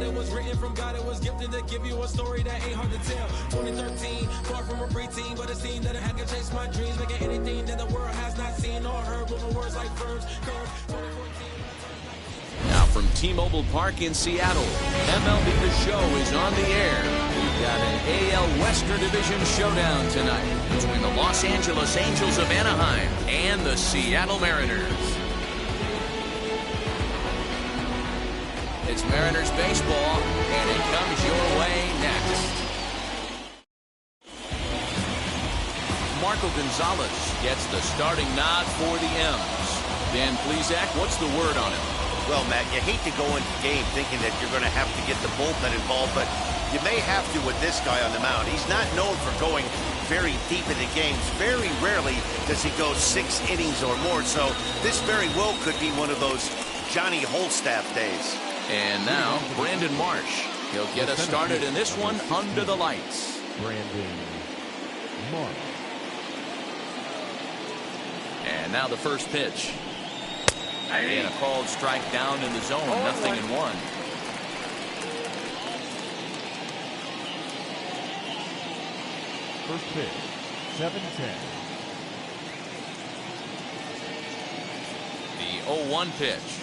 It was written from God, it was gifted to give you a story that ain't hard to tell. 2013, far from a preteen, but it seemed that I had to chase my dreams, making anything that the world has not seen or heard, moving words like verbs, curves. 2014. Now from T-Mobile Park in Seattle, MLB The Show is on the air. We've got an AL Western Division showdown tonight between the Los Angeles Angels of Anaheim and the Seattle Mariners. It's Mariners baseball, and it comes your way next. Marco Gonzalez gets the starting nod for the M's. Dan Plesac, what's the word on him? Well, Matt, you hate to go into the game thinking that you're going to have to get the bullpen involved, but you may have to with this guy on the mound. He's not known for going very deep into games. Very rarely does he go 6 innings or more, so this very well could be one of those Johnny Holstaff days. And now, Brandon Marsh. He'll get us started in this one under the lights. Brandon Marsh. And now the first pitch. And a called strike down in the zone. 0-1. First pitch, 7-10. The 0-1 pitch.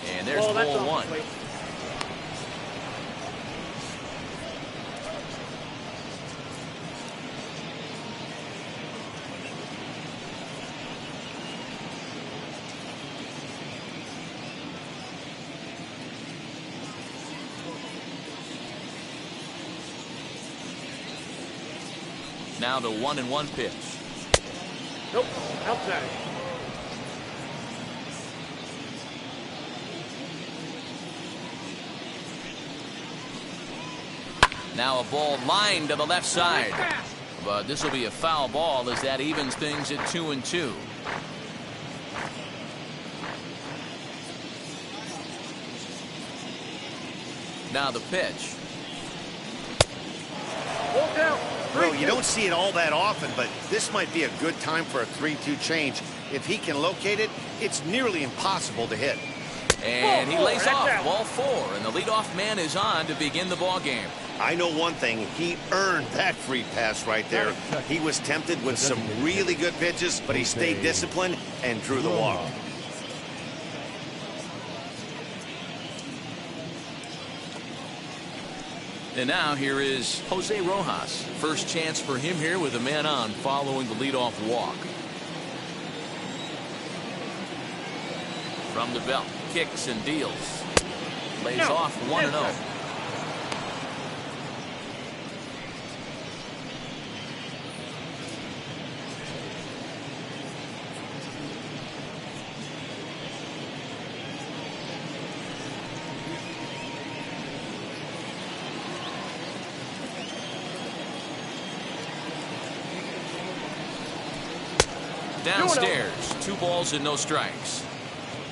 And there's ball 1. Now the 1-1 pitch. Nope, outside. Now a ball lined to the left side. But this will be a foul ball as that evens things at 2-2. Now the pitch. Well, you don't see it all that often, but this might be a good time for a 3-2 change. If he can locate it, it's nearly impossible to hit. And he lays off ball 4, and the leadoff man is on to begin the ball game. I know one thing, he earned that free pass right there. He was tempted with some really good pitches, but he stayed disciplined and drew the walk. And now here is Jose Rojas. First chance for him here with a man on following the leadoff walk. From the belt, kicks and deals. Lays off 1-0. Downstairs, 2 balls and no strikes.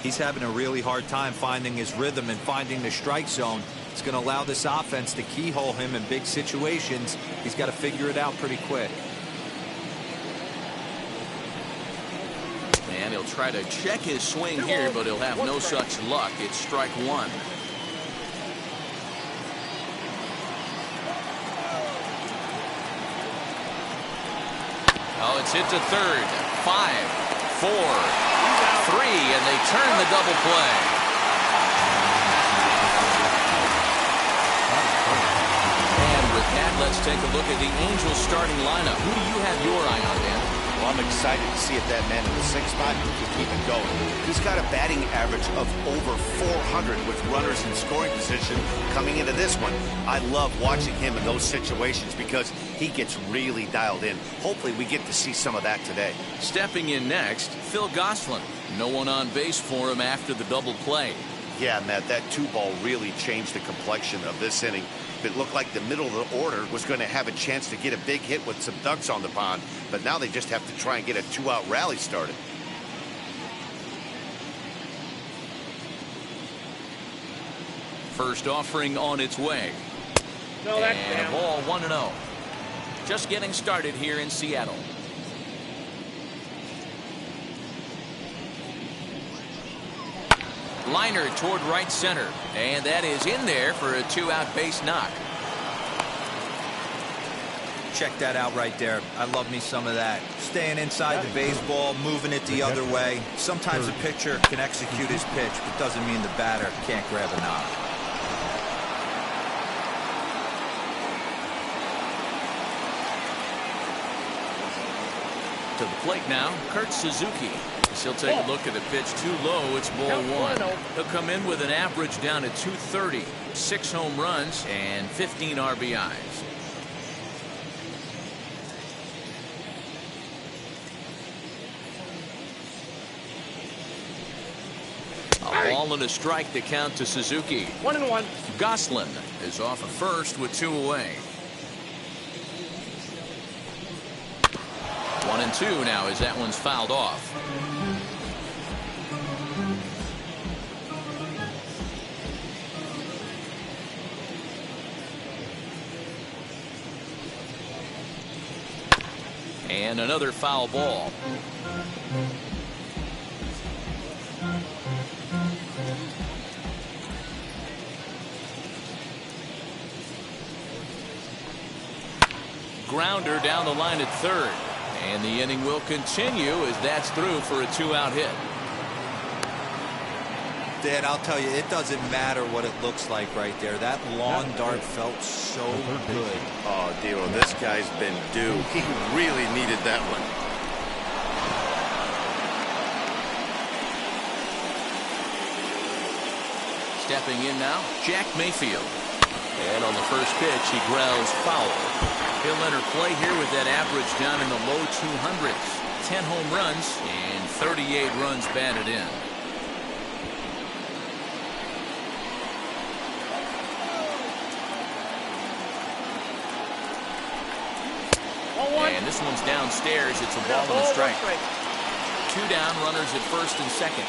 He's having a really hard time finding his rhythm and finding the strike zone. It's going to allow this offense to keyhole him in big situations. He's got to figure it out pretty quick. And he'll try to check his swing here, but he'll have no such luck. It's strike 1. Oh, it's hit to third. 5, 4, 3, and they turn the double play. And with that, let's take a look at the Angels starting lineup. Who do you have your eye on, Dan? Well, I'm excited to see if that man in the 6th spot can keep it going. He's got a batting average of over 400 with runners in scoring position coming into this one. I love watching him in those situations because he gets really dialed in. Hopefully we get to see some of that today. Stepping in next, Phil Gosselin. No one on base for him after the double play. Yeah, Matt, that 2-ball really changed the complexion of this inning. It looked like the middle of the order was going to have a chance to get a big hit with some ducks on the pond, but now they just have to try and get a 2-out rally started. First offering on its way. And a ball 1-0. Just getting started here in Seattle. Liner toward right center. And that is in there for a 2-out base knock. Check that out right there. I love me some of that. Staying inside the baseball, moving it the other way. Sometimes a pitcher can execute his pitch, but doesn't mean the batter can't grab a knock. To the plate now, Kurt Suzuki. He'll take a look at the pitch. Too low. It's ball one. He'll come in with an average down at 230. 6 home runs and 15 RBIs. A ball and a strike to count to Suzuki. 1-1. Goslin is off of first with 2 away. 1-2 now as that one's fouled off. And another foul ball. Grounder down the line at third. And the inning will continue as that's through for a 2-out hit. Dan, I'll tell you, it doesn't matter what it looks like right there. That lawn dart felt so good. Oh, Dio, this guy's been due. He really needed that one. Stepping in now, Jack Mayfield. And on the first pitch, he grounds foul. He'll enter play here with that average down in the low 200s. 10 home runs and 38 runs batted in. And this one's downstairs. It's a ball and a strike. 2 down, runners at first and second.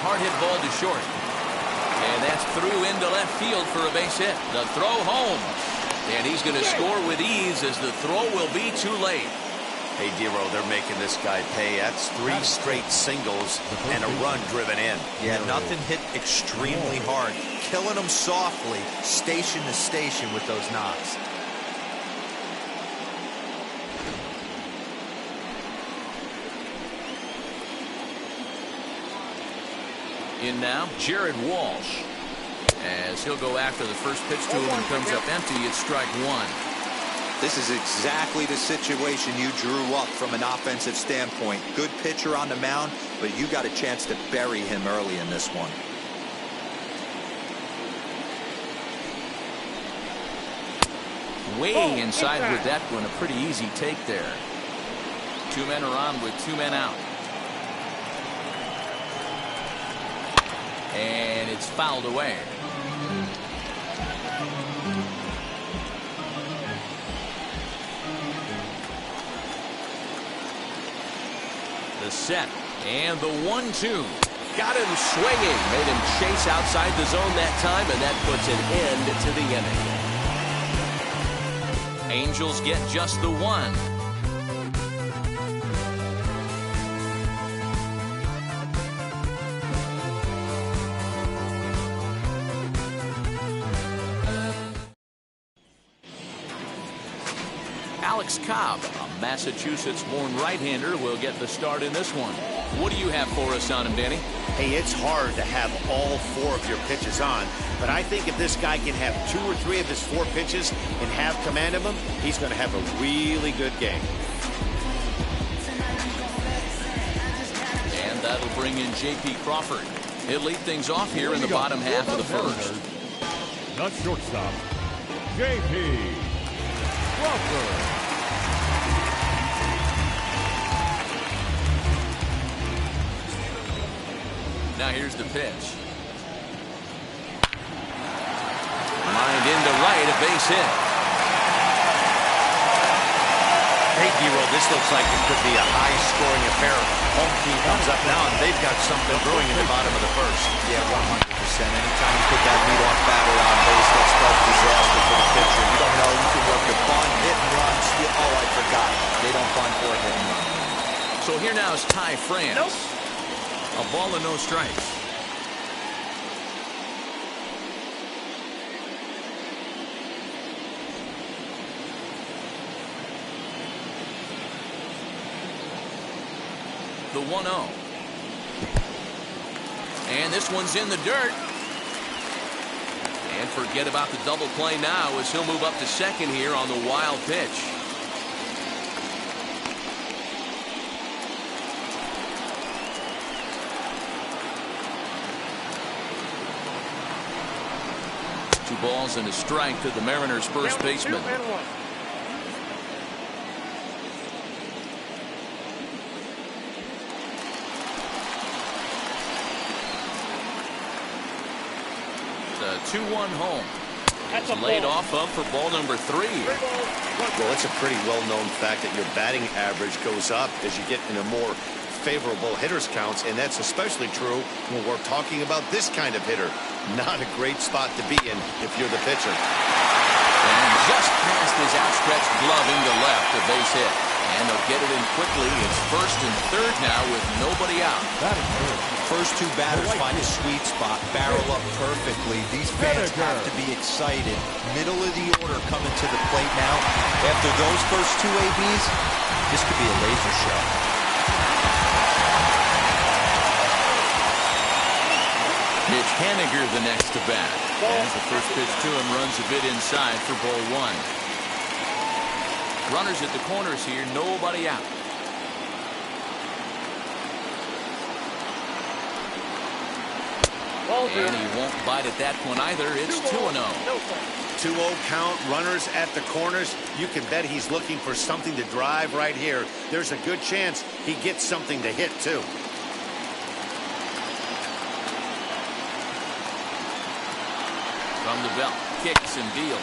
Hard hit ball to short. And that's through into left field for a base hit. The throw home. And he's going to score with ease as the throw will be too late. Hey, Dero, they're making this guy pay. That's 3 straight singles and a run driven in. Yeah, nothing hit extremely hard. Killing them softly, station to station with those knocks. In now, Jared Walsh. As he'll go after the first pitch to him and comes up empty, it's strike 1. This is exactly the situation you drew up from an offensive standpoint. Good pitcher on the mound, but you got a chance to bury him early in this one. Way inside with that one. A pretty easy take there. 2 men are on with 2 men out. And it's fouled away. The set and the 1-2. Got him swinging. Made him chase outside the zone that time, and that puts an end to the inning. Angels get just the 1. Cobb, a Massachusetts-born right-hander, will get the start in this one. What do you have for us on him, Danny? Hey, it's hard to have all 4 of your pitches on, but I think if this guy can have 2 or 3 of his 4 pitches and have command of them, he's going to have a really good game. And that'll bring in J.P. Crawford. He'll lead things off here in the bottom half of the first. The shortstop, J.P. Crawford. Now here's the pitch. Lined into right, a base hit. Hey, Dero, this looks like it could be a high-scoring affair. Home team comes up now, and they've got something brewing in the bottom of the first. Yeah, 100%. Anytime you put that leadoff batter on base, that spells disaster for the pitcher. You don't know. You can work the bunt, hit and run, steal. Oh, I forgot. They don't bunt or hit and run. So here now is Ty France. Nope. A ball and no strikes. The 1-0. And this one's in the dirt. And forget about the double play now as he'll move up to second here on the wild pitch. Two balls and a strike to the Mariners' first baseman. 2-1. A 2-1 home. That's a Laid ball. off of for ball number 3. Well, it's a pretty well-known fact that your batting average goes up as you get into more favorable hitters counts, and that's especially true when we're talking about this kind of hitter. Not a great spot to be in if you're the pitcher. And just past his outstretched glove into left, a base hit. And they'll get it in quickly. It's first and third now with nobody out. That is good. First two batters find a sweet spot, barrel up perfectly. These fans have to be excited. Middle of the order coming to the plate now. After those first two ABs, this could be a laser show. Mitch Haniger the next to bat. As the first pitch to him runs a bit inside for ball 1. Runners at the corners here, nobody out. And he won't bite at that one either. It's 2-0. 2-0 count, runners at the corners. You can bet he's looking for something to drive right here. There's a good chance he gets something to hit, too. From the belt, kicks and deals.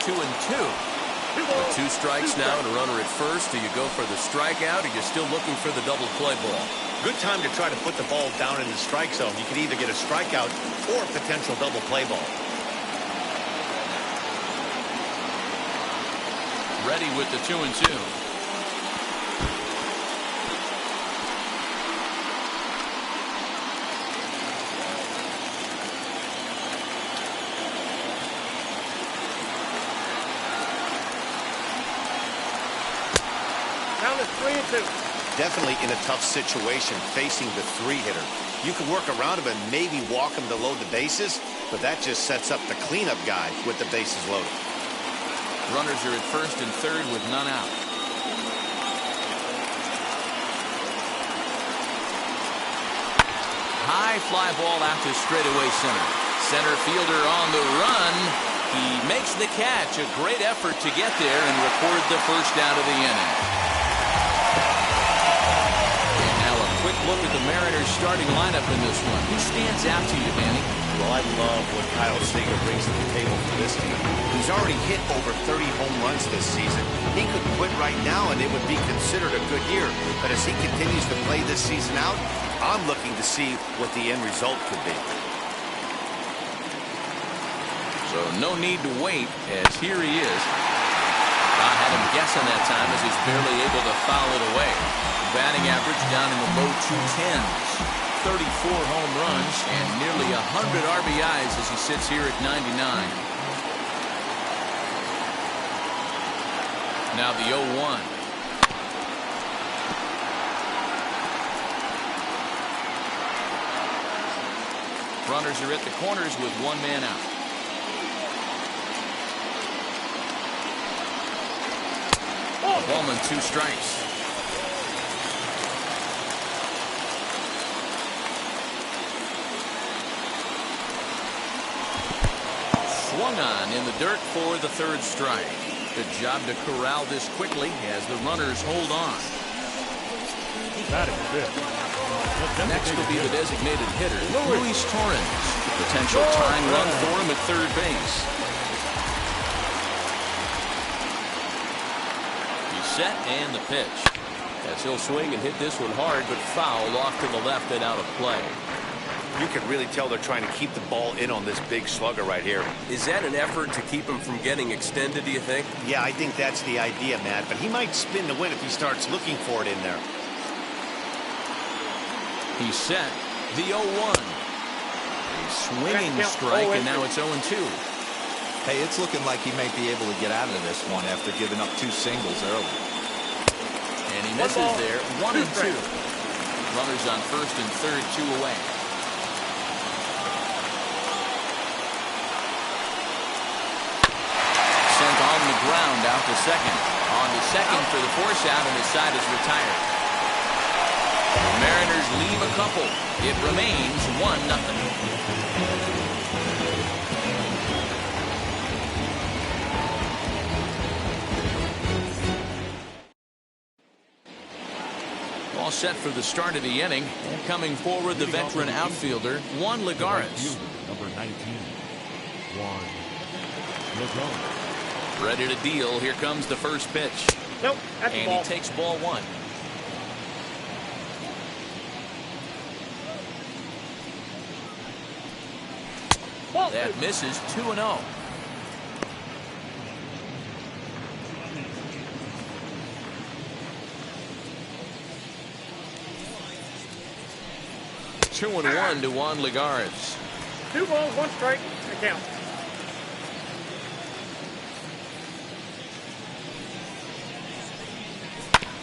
Two and two. With 2 strikes now and a runner at first. Do you go for the strikeout, or you're still looking for the double play ball? Good time to try to put the ball down in the strike zone. You could either get a strikeout or a potential double play ball. Ready with the 2-2. Down to 3-2. Definitely in a tough situation facing the 3-hitter. You can work around him and maybe walk him to load the bases, but that just sets up the cleanup guy with the bases loaded. Runners are at first and third with none out. High fly ball out to straightaway center. Center fielder on the run. He makes the catch. A great effort to get there and record the first out of the inning. And now a quick look at the Mariners starting lineup in this one. Who stands out to you, Manny? Well, I love what Kyle Seager brings to the table for this team. He's already hit over 30 home runs this season. He could quit right now and it would be considered a good year. But as he continues to play this season out, I'm looking to see what the end result could be. So no need to wait, as here he is. I had him guessing that time as he's barely able to foul it away. Batting average down in the low 210s. 34 home runs and nearly 100 RBIs as he sits here at 99. Now the 0-1. Runners are at the corners with 1 man out. Ballman, 2 strikes. Swung on in the dirt for the 3rd strike. Good job to corral this quickly as the runners hold on. That is it. Next will be the designated hitter, Luis Torrens. Potential tying run for him at 3rd base. He's set and the pitch. As he'll swing and hit this one hard, but foul off to the left and out of play. You can really tell they're trying to keep the ball in on this big slugger right here. Is that an effort to keep him from getting extended, do you think? Yeah, I think that's the idea, Matt. But he might spin to win if he starts looking for it in there. He's set. The 0-1. A swinging strike, and now it's 0-2. Hey, it's looking like he may be able to get out of this one after giving up 2 singles early. And he misses there. 1-2. Runners on first and third, 2 away. Sent on the ground out to second. On to second for the force out, and his side is retired. The Mariners leave a couple. It remains 1-0. All set for the start of the inning. And coming forward, the veteran outfielder, Juan Lagares. Number 19, Juan Lagares. Ready to deal. Here comes the first pitch. Nope, that's and the ball. He takes ball 1. That misses. 2-0. Two and 1 to Juan Lagares. 2 balls, 1 strike. It counts.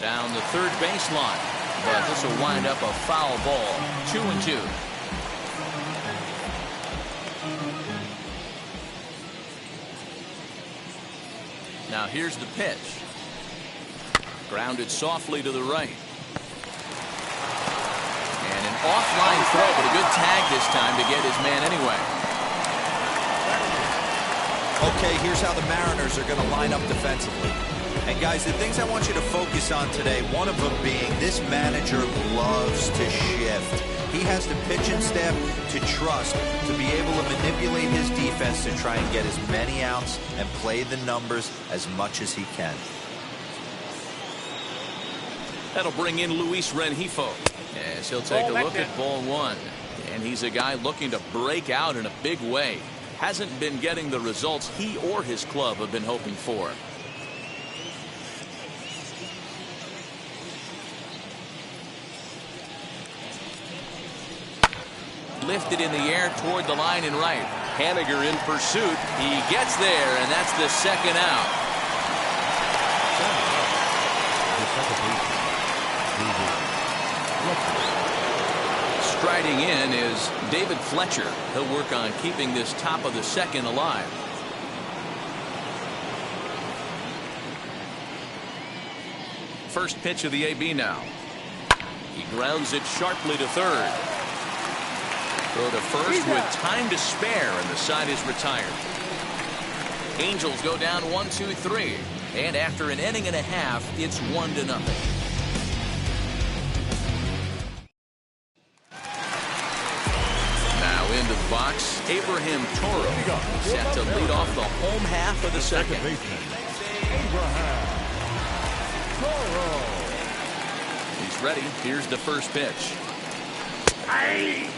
Down the third baseline, but this will wind up a foul ball. 2-2. Now here's the pitch. Grounded softly to the right. And an offline throw, but a good tag this time to get his man anyway. Okay, here's how the Mariners are going to line up defensively. And guys, the things I want you to focus on today, one of them being this manager loves to shift. He has the pitching staff to trust to be able to manipulate his defense to try and get as many outs and play the numbers as much as he can. That'll bring in Luis Renjifo as he'll take a look at ball 1. And he's a guy looking to break out in a big way. Hasn't been getting the results he or his club have been hoping for. Lifted in the air toward the line and right. Haniger in pursuit. He gets there, and that's the second out. Striding in is David Fletcher. He'll work on keeping this top of the second alive. First pitch of the AB now. He grounds it sharply to third. Throw to first with time to spare, and the side is retired. Angels go down 1-2-3, and after an inning and a half, it's 1-0. Now into the box, Abraham Toro set to lead off the home half of the second. He's ready. Here's the first pitch. Aye.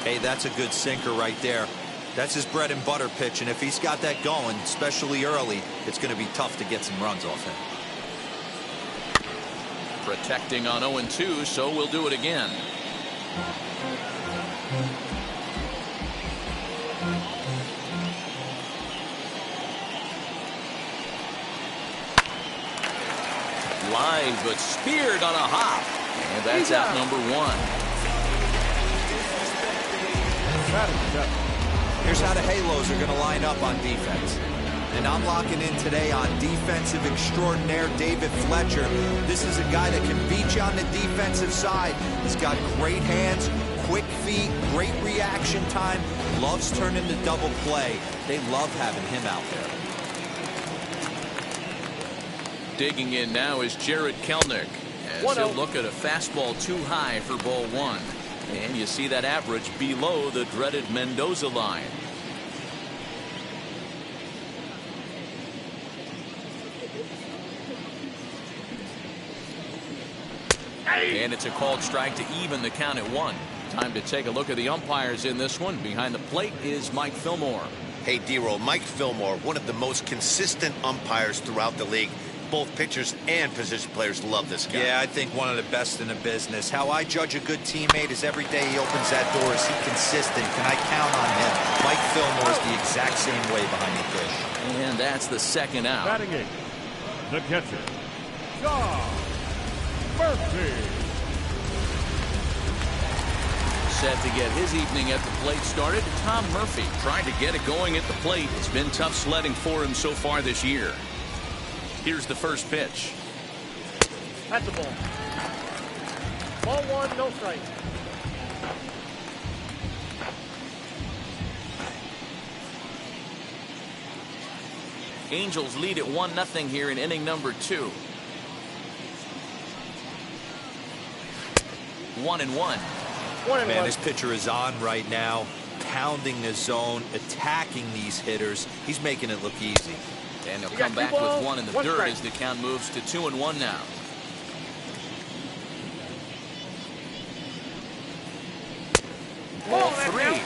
Hey, that's a good sinker right there. That's his bread and butter pitch, and if he's got that going, especially early, it's going to be tough to get some runs off him. Protecting on 0-2, so we'll do it again. Line, but speared on a hop. And that's out number 1. Here's how the Halos are going to line up on defense. And I'm locking in today on defensive extraordinaire David Fletcher. This is a guy that can beat you on the defensive side. He's got great hands, quick feet, great reaction time, loves turning the double play. They love having him out there. Digging in now is Jared Kellnick as he'll look at a fastball too high for ball one. And you see that average below the dreaded Mendoza line. And it's a called strike to even the count at one. Time to take a look at the umpires in this one. Behind the plate is Mike Fillmore. Hey, D-Roll, Mike Fillmore, one of the most consistent umpires throughout the league. Both pitchers and position players love this guy. Yeah, I think one of the best in the business. How I judge a good teammate is every day he opens that door. Is he consistent? Can I count on him? Mike Fillmore is the exact same way behind the dish. And that's the second out. Batting eighth, the catcher, Cobb. Murphy. Set to get his evening at the plate started. Tom Murphy trying to get it going at the plate. It's been tough sledding for him so far this year. Here's the first pitch. That's a ball. Ball one, no strike. Angels lead at 1-0 here in inning number 2. 1-1. Man, this pitcher is on right now, pounding the zone, attacking these hitters. He's making it look easy. And he'll come back with one in the dirt as the count moves to 2-1 now. Ball three.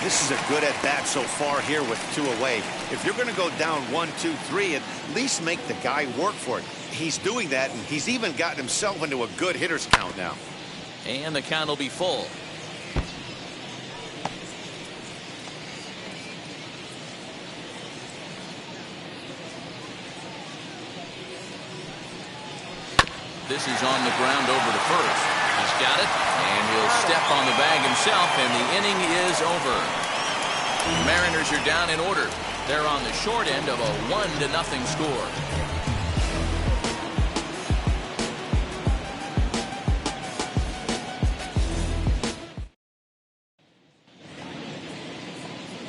This is a good at bat so far here with 2 away. If you're going to go down 1-2-3, at least make the guy work for it. He's doing that, and he's even gotten himself into a good hitter's count now. And the count will be full. This is on the ground over to first. He's got it, and he'll step on the bag himself, and the inning is over. The Mariners are down in order. They're on the short end of a 1-0 score.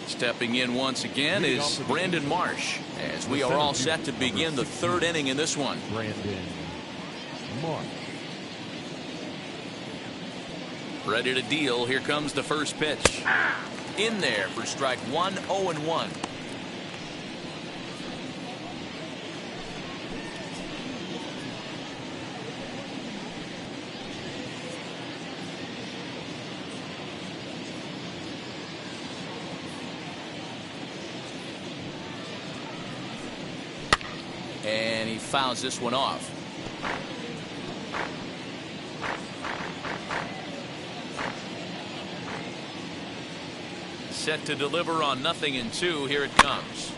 Stepping in once again is Brandon Marsh, as we are all set to begin the third inning in this one. Brandon Marsh. Ready to deal. Here comes the first pitch. In there for strike one, 0-1. And he fouls this one off. Set to deliver on 0-2. Here it comes.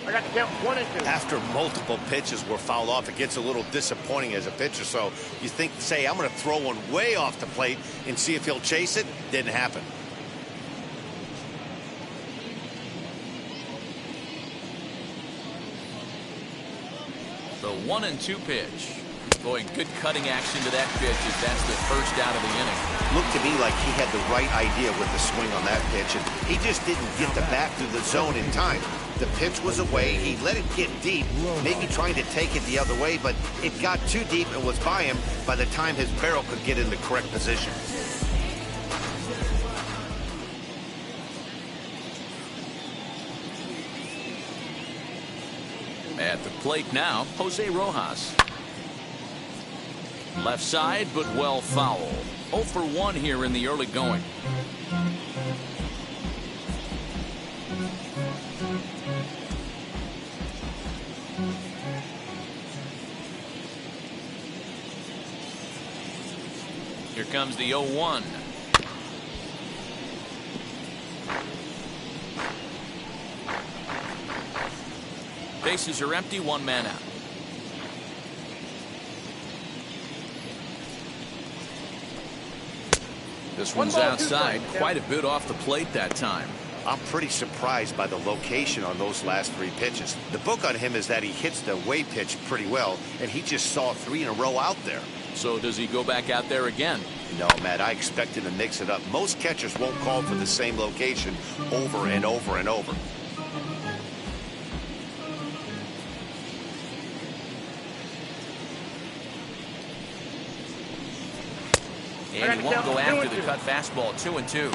I got to count 1 and 2. After multiple pitches were fouled off, it gets a little disappointing as a pitcher. So you think, say, I'm going to throw one way off the plate and see if he'll chase it. Didn't happen. The 1-2 pitch. Boy, good cutting action to that pitch as that's the first out of the inning. Looked to me like he had the right idea with the swing on that pitch, and he just didn't get the bat through the zone in time. The pitch was away. He let it get deep, maybe trying to take it the other way, but it got too deep and was by him by the time his barrel could get in the correct position. At the plate now, Jose Rojas. Left side, but well foul. 0 for 1 here in the early going. Here comes the 0-1. Bases are empty, one man out. This one's outside, quite a bit off the plate that time. I'm pretty surprised by the location on those last 3 pitches. The book on him is that he hits the away pitch pretty well, and he just saw 3 in a row out there. So does he go back out there again? No, Matt, I expect him to mix it up. Most catchers won't call for the same location over and over and over. And he won't go after the cut fastball. 2-2.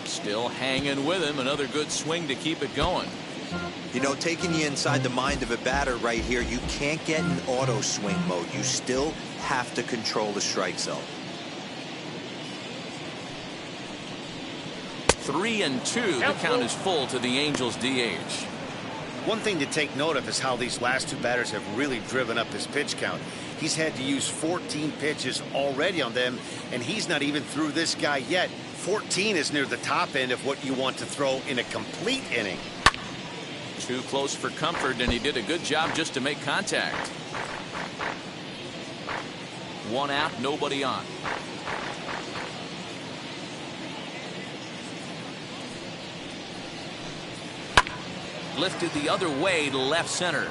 Still hanging with him. Another good swing to keep it going. You know, taking you inside the mind of a batter right here, you can't get in auto swing mode. You still have to control the strike zone. 3-2. The count is full to the Angels DH. One thing to take note of is how these last 2 batters have really driven up his pitch count. He's had to use 14 pitches already on them, and he's not even through this guy yet. 14 is near the top end of what you want to throw in a complete inning. Too close for comfort, and he did a good job just to make contact. 1 out, nobody on. Lifted the other way to left center.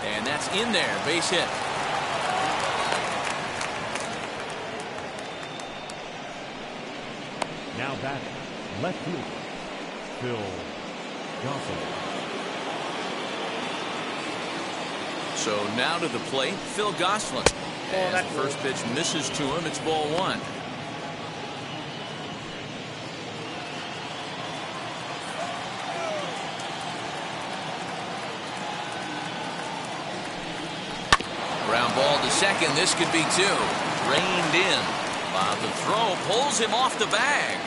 And that's in there. Base hit. Now batting, left fielder, Gonzalez. So now to the plate, Phil Gosselin. As the first pitch misses to him, it's ball 1. Ground ball to second. This could be 2. Reined in. The throw pulls him off the bag.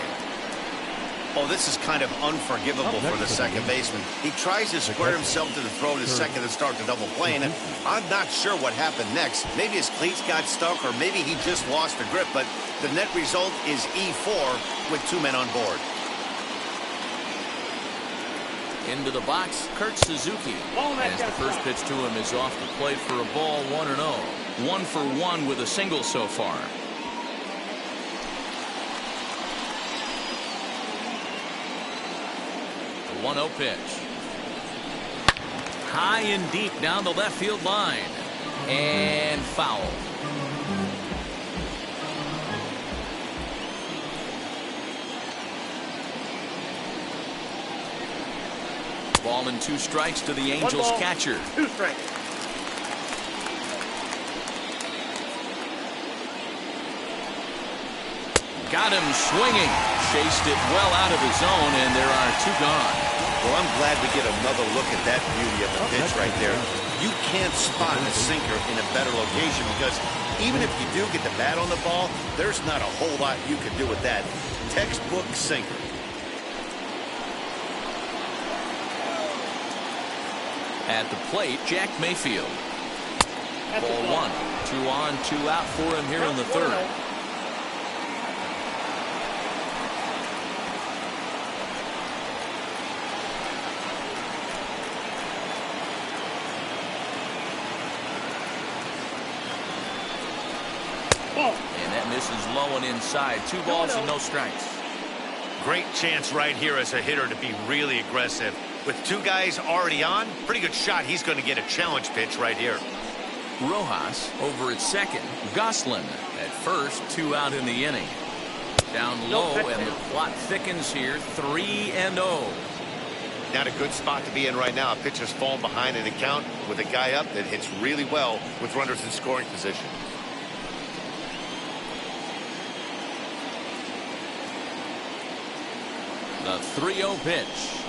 Oh, this is kind of unforgivable for the second baseman. He tries to square himself to the throw to second and start the double play, and I'm not sure what happened next. Maybe his cleats got stuck, or maybe he just lost the grip, but the net result is E4 with 2 men on board. Into the box, Kurt Suzuki. As the first pitch to him is off the plate for a ball, 1-0. 1 for 1 with a single so far. The 1-0 pitch. High and deep down the left field line. And foul. Ball and 2 strikes to the Angels catcher. 2 strikes. Got him swinging. Chased it well out of his zone, and there are 2 gone. Well, I'm glad we get another look at that beauty of the pitch right there. You can't spot a sinker in a better location, because even if you do get the bat on the ball, there's not a whole lot you can do with that. Textbook sinker. At the plate, Jack Mayfield. Ball 1. 2 on, 2 out for him here in the 3rd. And that misses low and inside. 2 balls and no strikes. Great chance right here as a hitter to be really aggressive. With 2 guys already on, pretty good shot. He's going to get a challenge pitch right here. Rojas over at second. Gosselin at first. 2 out in the inning. Down low, and the plot thickens here. 3-0. Not a good spot to be in right now. A pitcher's falling behind in the count with a guy up that hits really well with runners in scoring position. The 3-0 pitch.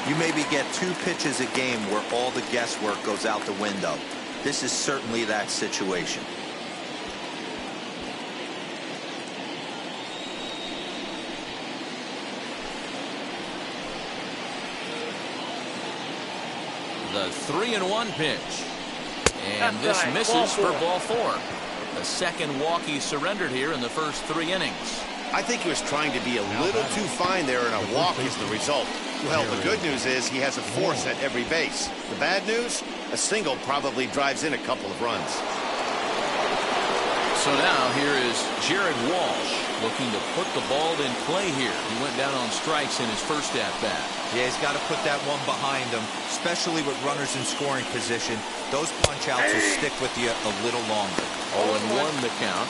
You maybe get 2 pitches a game where all the guesswork goes out the window. This is certainly that situation. 3-1 pitch. And this misses for ball 4. The second walk he surrendered here in the first 3 innings. I think he was trying to be a little too fine there, and a walk is the result. Well, the good news is he has a force at every base. The bad news? A single probably drives in a couple of runs. So now here is Jared Walsh looking to put the ball in play here. He went down on strikes in his first at-bat. Yeah, he's got to put that one behind him, especially with runners in scoring position. Those punch-outs will stick with you a little longer. 0-1 the count.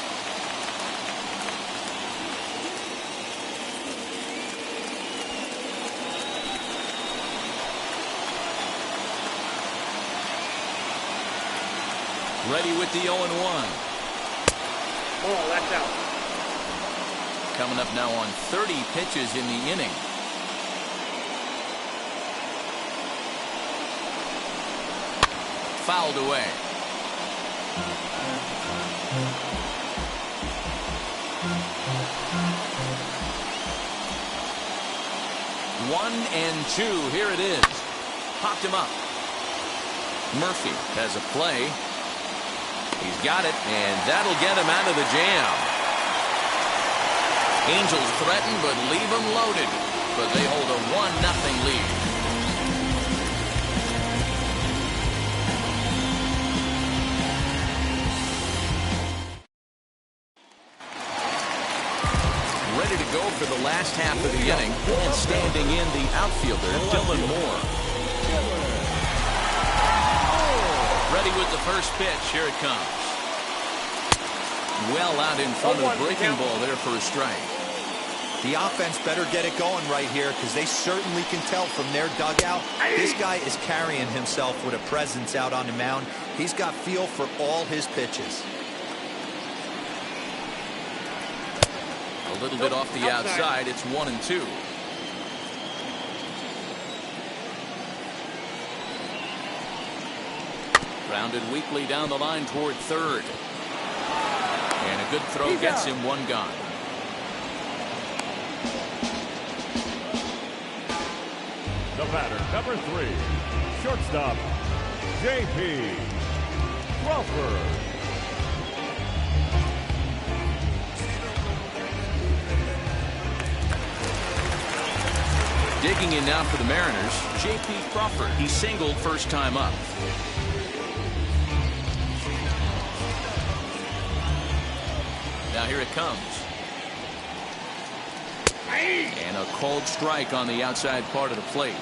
Ready with the 0-1. Oh, that's out. Coming up now on 30 pitches in the inning. Fouled away. One and two. Here it is. Popped him up. Murphy has a play. He's got it, and that'll get him out of the jam. Angels threaten, but leave him loaded. But they hold a 1-0 lead. Ready to go for the last half of the inning, and standing in the outfielder, Dylan Moore. Ready with the first pitch. Here it comes. Well out in front of the breaking ball there for a strike. The offense better get it going right here, because they certainly can tell from their dugout this guy is carrying himself with a presence out on the mound. He's got feel for all his pitches. A little bit off the outside. It's 1-2. Grounded weakly down the line toward third. And a good throw gets him one gone. The batter, number 3, shortstop, J.P. Crawford. Digging in now for the Mariners, J.P. Crawford. He singled first time up. Now here it comes. And a cold strike on the outside part of the plate.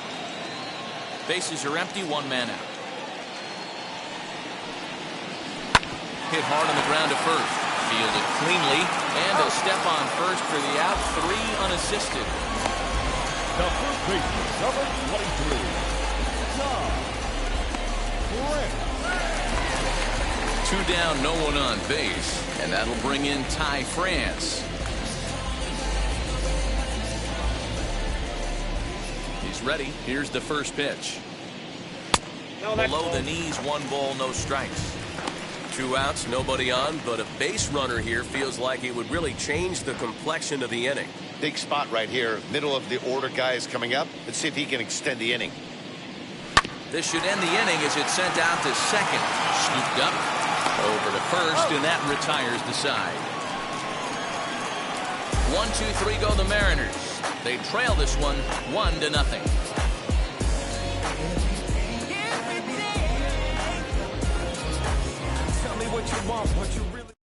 Bases are empty, 1 man out. Hit hard on the ground to first. Fielded cleanly, and a step on first for the out. 3 unassisted. The first baseman, number 23, Torrance. 2 down, no one on base, and that'll bring in France. He's ready. Here's the first pitch. Below the knees, 1 ball, no strikes. 2 outs, nobody on, but a base runner here feels like it would really change the complexion of the inning. Big spot right here. Middle of the order guy is coming up. Let's see if he can extend the inning. This should end the inning as it's sent out to second. Scooped up over to first, and that retires the side. 1, 2, 3 go the Mariners. They trail this one 1-0. Tell me what you want, what you really.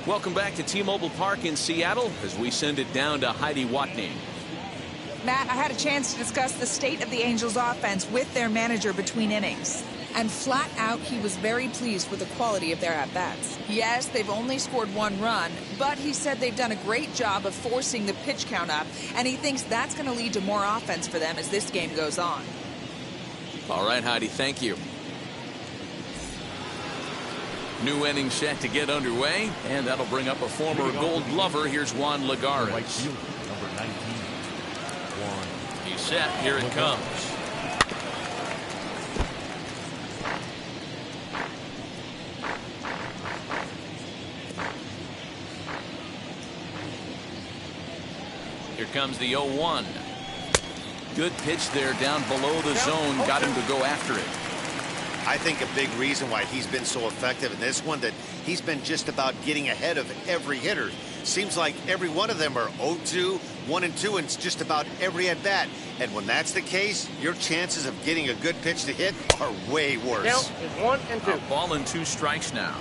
Welcome back to T-Mobile Park in Seattle as we send it down to Heidi Watney. Matt, I had a chance to discuss the state of the Angels offense with their manager between innings. And flat out, he was very pleased with the quality of their at-bats. Yes, they've only scored 1 run, but he said they've done a great job of forcing the pitch count up, and he thinks that's going to lead to more offense for them as this game goes on. All right, Heidi, thank you. New inning set to get underway, and that'll bring up a former Gold Glover. Here's Juan Lagares. Right fielder, number 19, Juan. He's set. Here it comes. Here comes the 0-1. Good pitch there down below the zone. Got him to go after it. I think a big reason why he's been so effective in this one, that he's been just about getting ahead of every hitter. Seems like every one of them are 0-2, 1-2, and it's just about every at bat. And when that's the case, your chances of getting a good pitch to hit are way worse. Count is 1-2. A ball and 2 strikes now.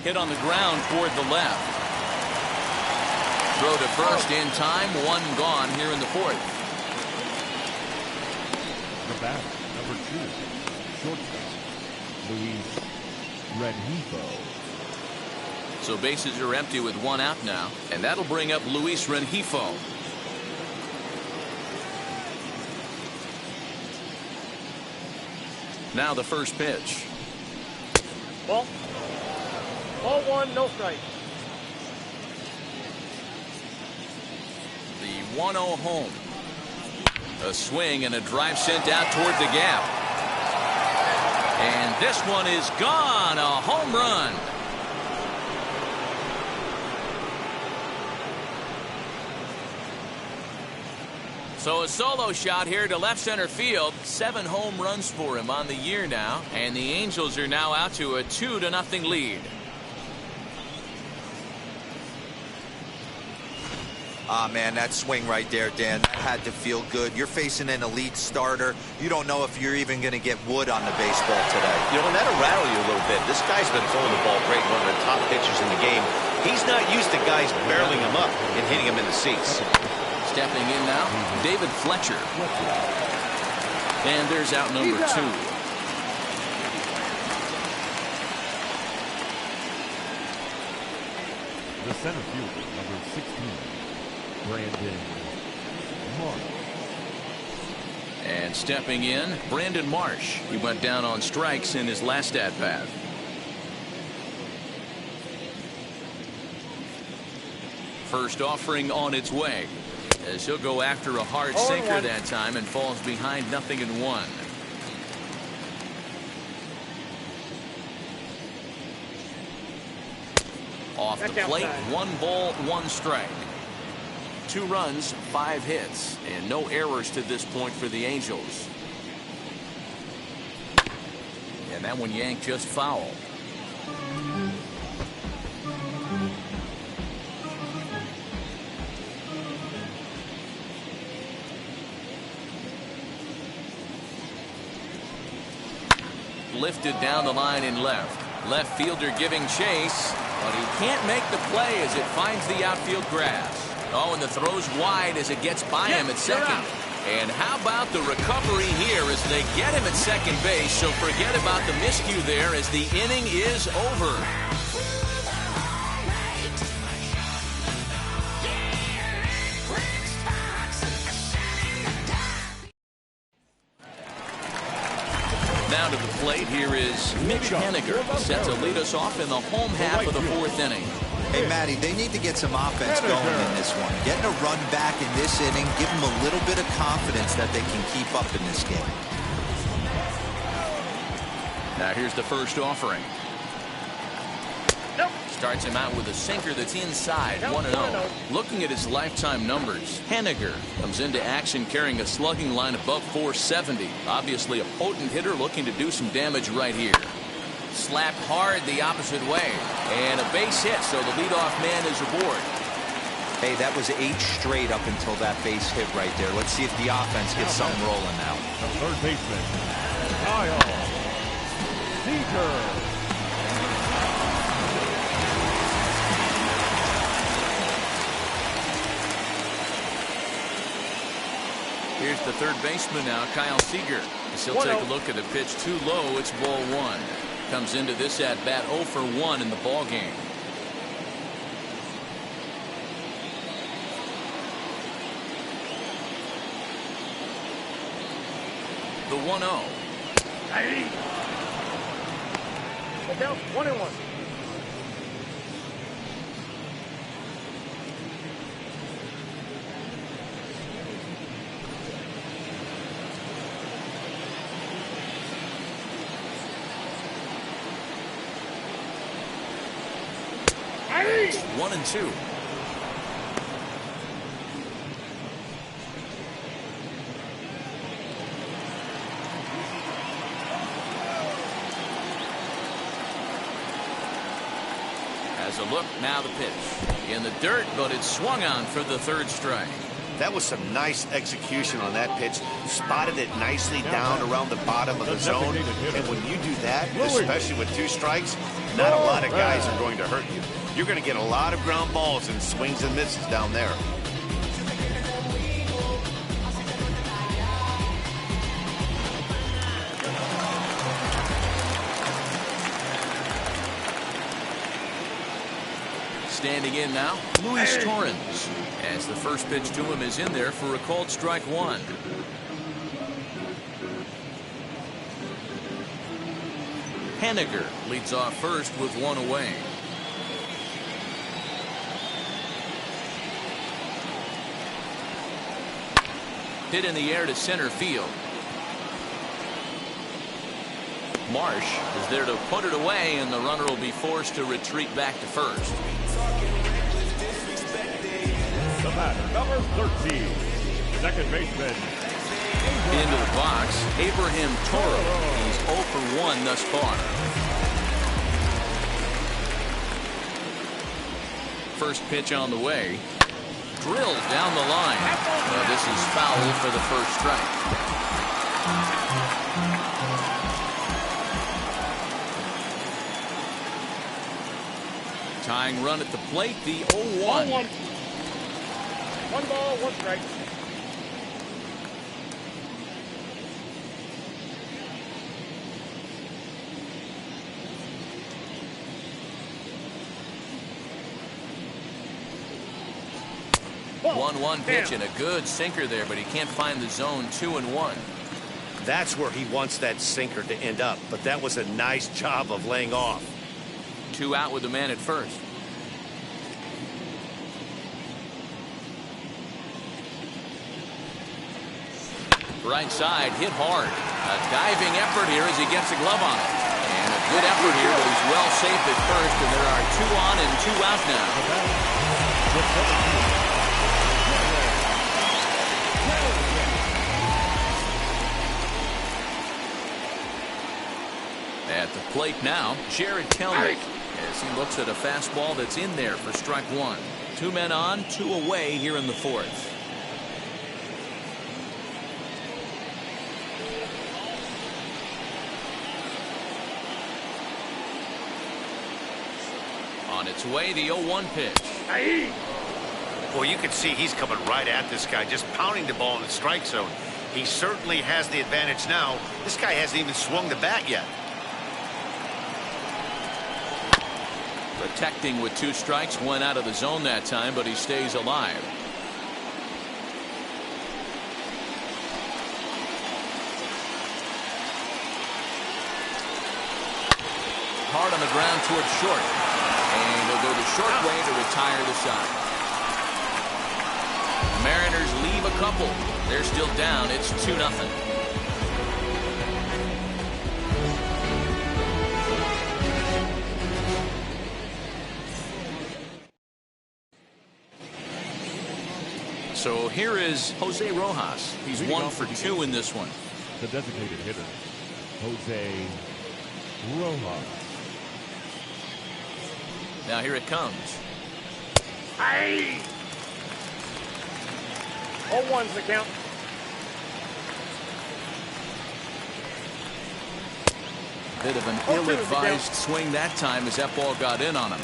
Hit on the ground toward the left. Throw to first in time. 1 gone here in the 4th. The bat, number 2, shortstop, Renjifo. So bases are empty with 1 out now, and that'll bring up Renjifo. Now the first pitch. Ball 1, no strike. The 1-0 home. A swing and a drive sent out toward the gap. And this one is gone. A home run. So a solo shot here to left center field. 7 home runs for him on the year now. And the Angels are now out to a 2-0 lead. Ah, man, that swing right there, Dan, that had to feel good. You're facing an elite starter. You don't know if you're even going to get wood on the baseball today. You know, and that'll rattle you a little bit. This guy's been throwing the ball great, one of the top pitchers in the game. He's not used to guys barreling him up and hitting him in the seats. Stepping in now, David Fletcher. And there's out number 2. The center fielder, number 16, Marsh. And stepping in, Brandon Marsh. He went down on strikes in his last at-bat. First offering on its way, as he'll go after a hard sinker that time and falls behind 0-1. Off the plate, 1 ball, 1 strike. 2 runs, 5 hits, and no errors to this point for the Angels. And that one yanked just foul. Lifted down the line in left. Left fielder giving chase, but he can't make the play as it finds the outfield grass. Oh, and the throw's wide as it gets by him at second. And how about the recovery here as they get him at second base? So forget about the miscue there as the inning is over. Now to the plate, here is Mitch Henniger, set to lead us off in the home half of the 4th inning. Hey, Matty, they need to get some offense going in this one. Getting a run back in this inning, give them a little bit of confidence that they can keep up in this game. Now here's the first offering. Nope. Starts him out with a sinker that's inside, 1-0. Looking at his lifetime numbers, Henniger comes into action carrying a slugging line above 470. Obviously a potent hitter looking to do some damage right here. Slapped hard the opposite way. And a base hit, so the leadoff man is aboard. Hey, that was 8 straight up until that base hit right there. Let's see if the offense gets something rolling now. The third baseman, Kyle Seager. Here's the third baseman now, Kyle Seager. He'll take a look at the pitch too low. It's ball 1. Comes into this at bat 0 for 1 in the ball game. The 1-0. The count 1-1. Here's a look. Now the pitch. In the dirt, but it's swung on for the third strike. That was some nice execution on that pitch. Spotted it nicely down around the bottom of the zone. And when you do that, especially with 2 strikes, not a lot of guys are going to hurt you. You're going to get a lot of ground balls and swings and misses down there. Standing in now, Torrens, as the first pitch to him is in there for a called strike 1. Henniger leads off first with 1 away. Hit in the air to center field. Marsh is there to put it away, and the runner will be forced to retreat back to first. The batter, number 13, second baseman. Into the box, Abraham Torrance. He's 0 for 1 thus far. First pitch on the way. Drilled down the line. Well, this is foul for the first strike. Tying run at the plate, the 0-1. 1 ball, 1 strike. Ball. 1-1 pitch and a good sinker there, but he can't find the zone. 2-1. That's where he wants that sinker to end up, but that was a nice job of laying off. 2 out with the man at first. Right side, hit hard. A diving effort here as he gets a glove on it. And a good effort here, but he's well safe at first, and there are 2 on and 2 out now. At the plate now, Kellnick, as he looks at a fastball that's in there for strike 1. 2 men on, 2 away here in the 4th. On its way, the 0-1 pitch. Well, you can see he's coming right at this guy, just pounding the ball in the strike zone. He certainly has the advantage now. This guy hasn't even swung the bat yet. Protecting with 2 strikes, went out of the zone that time, but he stays alive. Hard on the ground towards short. And he'll go the short way to retire the side. Mariners leave a couple. They're still down. It's 2-0. So here is Jose Rojas. He's 1 for 2 in this one. The designated hitter, Jose Rojas. Now here it comes. 0-1's the count. Bit of an ill-advised swing that time as that ball got in on him.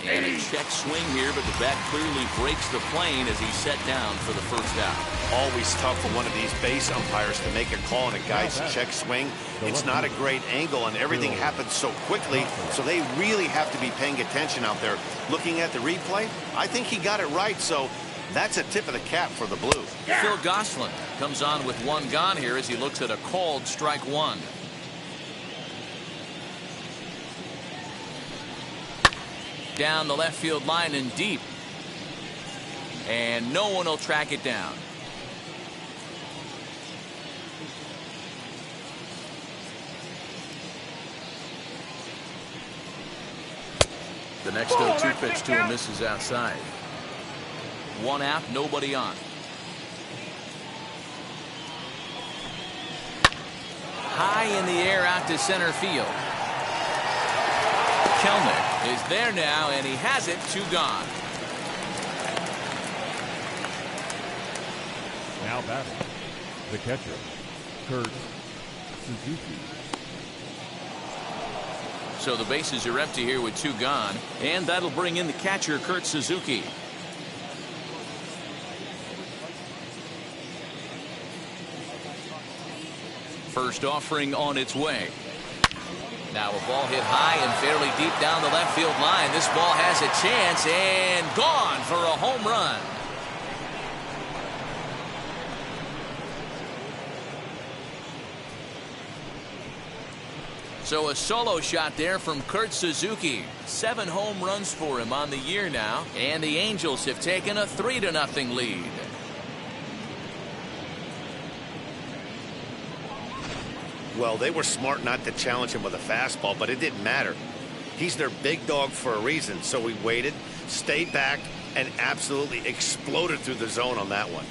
And a check swing here, but the bat clearly breaks the plane as he's set down for the first out. Always tough for one of these base umpires to make a call on a guy's check swing. It's not a great angle, and everything happens so quickly, so they really have to be paying attention out there. Looking at the replay, I think he got it right, so that's a tip of the cap for the Blue. Phil Gosselin comes on with 1 gone here as he looks at a called strike 1. Down the left field line and deep. And no one will track it down. The next 0-2 pitch to him misses outside. 1 out, nobody on. high in the air out to center field. Kellnick is there now, and he has it. 2 gone. Now batting, the catcher, Suzuki. So the bases are empty here with 2 gone, and that'll bring in the catcher, Suzuki. First offering on its way. Now a ball hit high and fairly deep down the left field line. This ball has a chance and gone for a home run. So a solo shot there from Suzuki. 7 home runs for him on the year now, and the Angels have taken a 3-0 lead. Well, they were smart not to challenge him with a fastball, but it didn't matter. He's their big dog for a reason, so he waited, stayed back, and absolutely exploded through the zone on that one.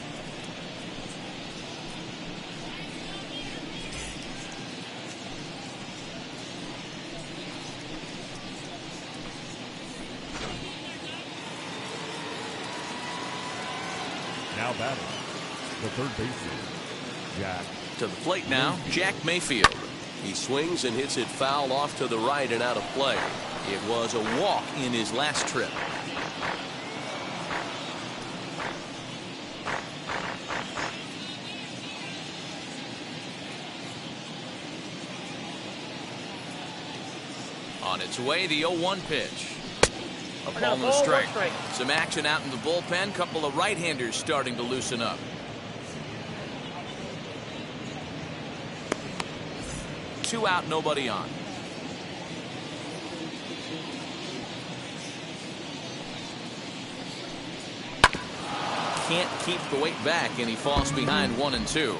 Now batting, the third baseman, Jack. To the plate now, Jack Mayfield. He swings and hits it foul off to the right and out of play. It was a walk in his last trip. On its way, the 0-1 pitch. A ball and a strike. Some action out in the bullpen. Couple of right-handers starting to loosen up. 2 out, nobody on. Can't keep the weight back, and he falls behind 1 and 2.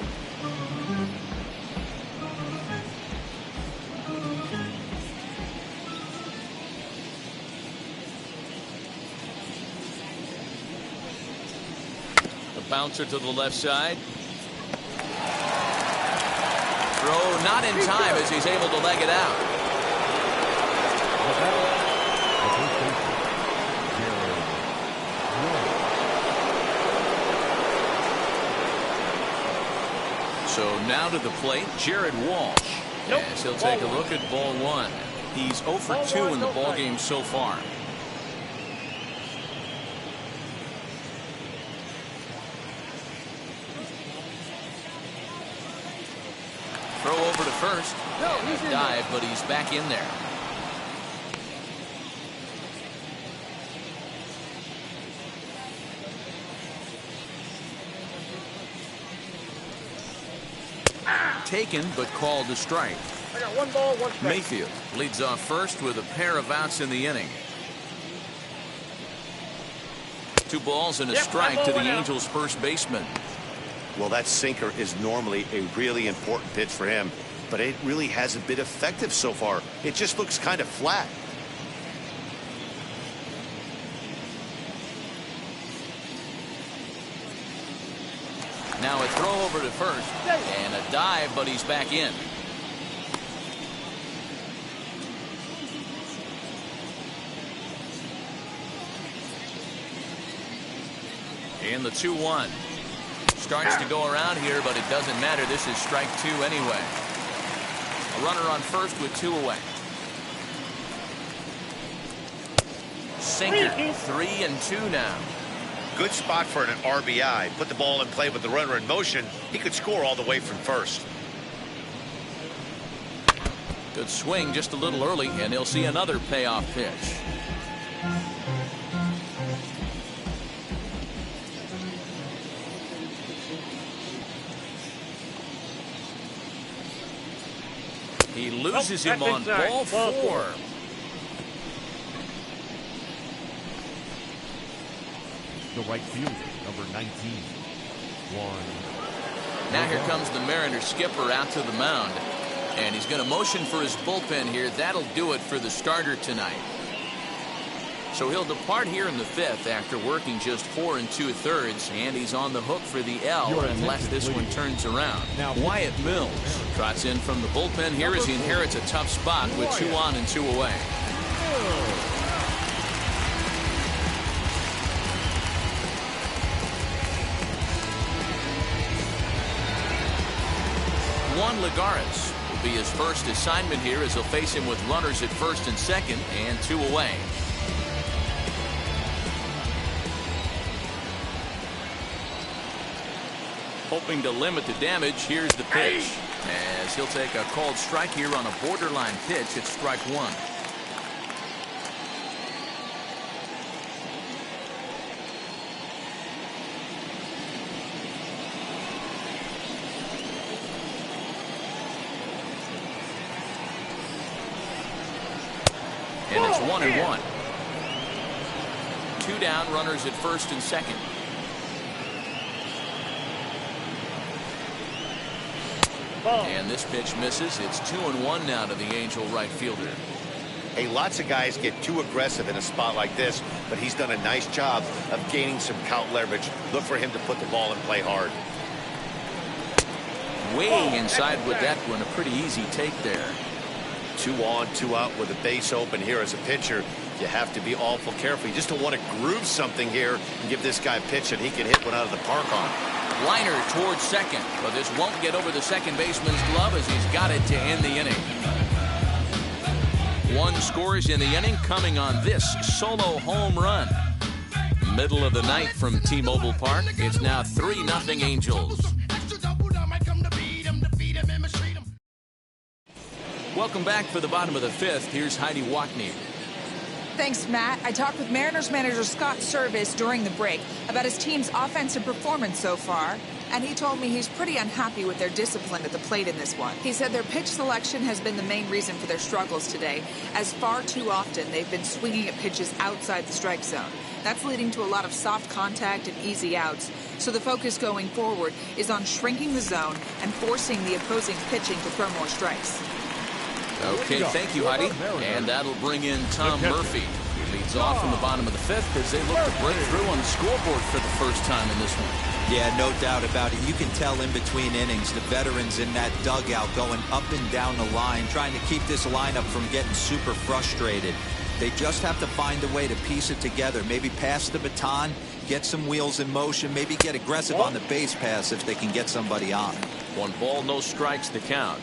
The bouncer to the left side. Throw not in time as he's able to leg it out. So now to the plate, Jared Walsh. As he'll take a look at ball 1. He's 0 for 2 in the ballgame so far. Throw over to first. And a dive, but he's back in there. Taken, but called a strike. I got 1 ball, 1 strike. Mayfield leads off first with a pair of outs in the inning. 2 balls and a strike to the Angels' first baseman. Well, that sinker is normally a really important pitch for him, but it really hasn't been effective so far. It just looks kind of flat. Now a throw over to first and a dive, but he's back in. In the 2-1. Starts to go around here, but it doesn't matter. This is strike 2 anyway. A runner on first with 2 away. Sinker, 3 and 2 now. Good spot for an RBI. Put the ball in play with the runner in motion. He could score all the way from first. Good swing just a little early, and he'll see another payoff pitch. He loses him on ball 4. The right fielder, number 19. 1. Now here comes the Mariners skipper out to the mound. And he's going to motion for his bullpen here. That'll do it for the starter tonight. So he'll depart here in the 5th after working just 4 2/3, and he's on the hook for the L unless this one turns around. Now Wyatt Mills trots in from the bullpen here as he inherits a tough spot with 2 on and 2 away. Juan Lagares will be his first assignment here as he'll face him with runners at 1st and 2nd and 2 away. Hoping to limit the damage, here's the pitch. As he'll take a called strike here on a borderline pitch at strike 1. And it's 1-1. 2 down, runners at 1st and 2nd. And this pitch misses. It's 2-1 now to the Angel right fielder. Hey, lots of guys get too aggressive in a spot like this, but he's done a nice job of gaining some count leverage. Look for him to put the ball and play hard. Way inside with that one. A pretty easy take there. 2 on, 2 out with a base open here as a pitcher. You have to be awful careful. You just don't want to groove something here and give this guy a pitch and he can hit one out of the park on. Liner towards 2nd, but this won't get over the second baseman's glove as he's got it to end the inning. 1 scores in the inning coming on this solo home run. Middle of the ninth from T-Mobile Park. It's now 3-0 Angels. Welcome back for the bottom of the 5th. Here's Heidi Wackney. Thanks, Matt. I talked with Mariners manager Scott Service during the break about his team's offensive performance so far, and he told me he's pretty unhappy with their discipline at the plate in this one. He said their pitch selection has been the main reason for their struggles today, as far too often they've been swinging at pitches outside the strike zone. That's leading to a lot of soft contact and easy outs, so the focus going forward is on shrinking the zone and forcing the opposing pitching to throw more strikes. Okay, thank you, Heidi. And that'll bring in Tom Murphy, who leads off from the bottom of the 5th as they look to break through on the scoreboard for the first time in this one. Yeah, no doubt about it. You can tell in between innings, the veterans in that dugout going up and down the line, trying to keep this lineup from getting super frustrated. They just have to find a way to piece it together. Maybe pass the baton, get some wheels in motion, maybe get aggressive on the base pass if they can get somebody on. 1 ball, no strikes to count.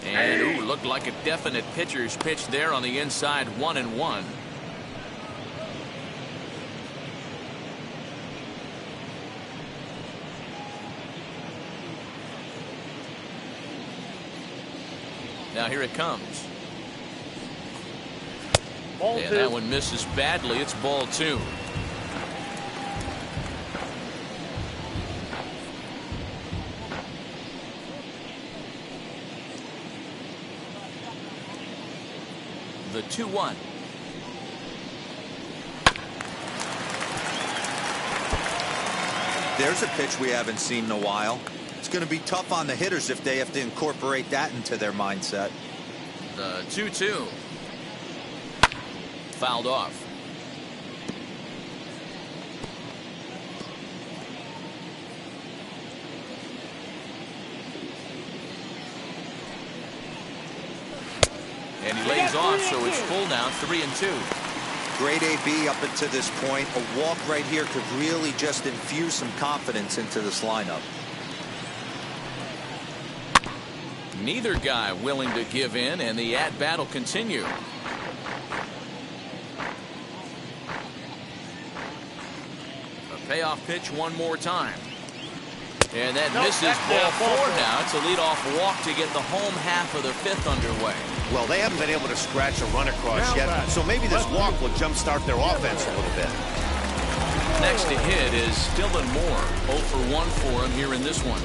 And, ooh, looked like a definite pitcher's pitch there on the inside, 1-1. Now here it comes. Ball and 2. that one misses badly. It's ball 2. The 2-1. There's a pitch we haven't seen in a while. It's going to be tough on the hitters if they have to incorporate that into their mindset. The 2-2. Fouled off. And he lays off, so it's full now, 3-2. Great AB up until this point. A walk right here could really just infuse some confidence into this lineup. Neither guy willing to give in, and the at-bat will continue. A payoff pitch one more time. And that misses ball 4 now. It's a leadoff walk to get the home half of the 5th underway. Well, they haven't been able to scratch a run across yet, so maybe this walk will jumpstart their offense a little bit. Next to hit is Dylan Moore. 0 for 1 for him here in this one.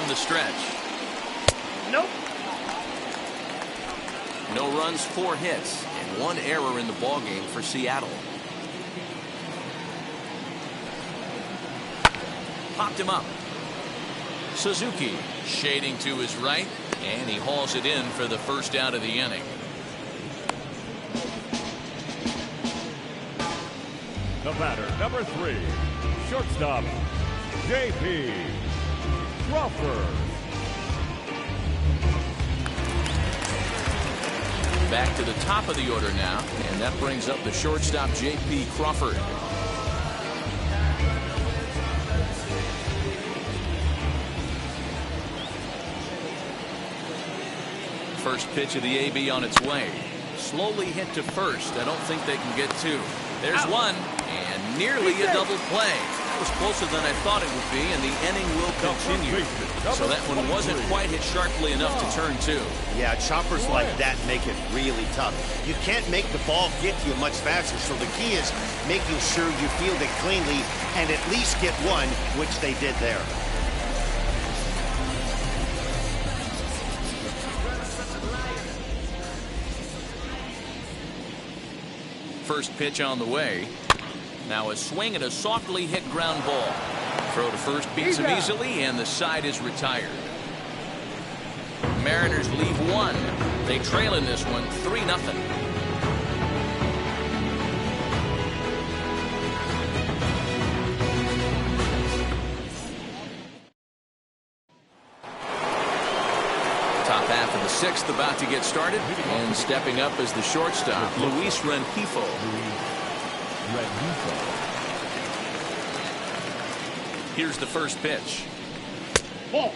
from the stretch. Nope. No runs, 4 hits, and 1 error in the ballgame for Seattle. Popped him up. Suzuki shading to his right, and he hauls it in for the first out of the inning. The batter, number 3, shortstop, J.P. Crawford. Back to the top of the order now, and that brings up the shortstop, J.P. Crawford. First pitch of the AB on its way. Slowly hit to first. I don't think they can get 2. There's one, and nearly a double play. That was closer than I thought it would be, and the inning will continue. So that one wasn't quite hit sharply enough to turn 2. Yeah, choppers like that make it really tough. You can't make the ball get to you much faster, so the key is making sure you field it cleanly and at least get 1, which they did there. First pitch on the way. Now a swing and a softly hit ground ball. Throw to first beats him easily, and the side is retired. Mariners leave 1. They trail in this one 3-0. Top half of the 6th about to get started, and stepping up as the shortstop, Luis Renjifo. Here's the first pitch. Ball.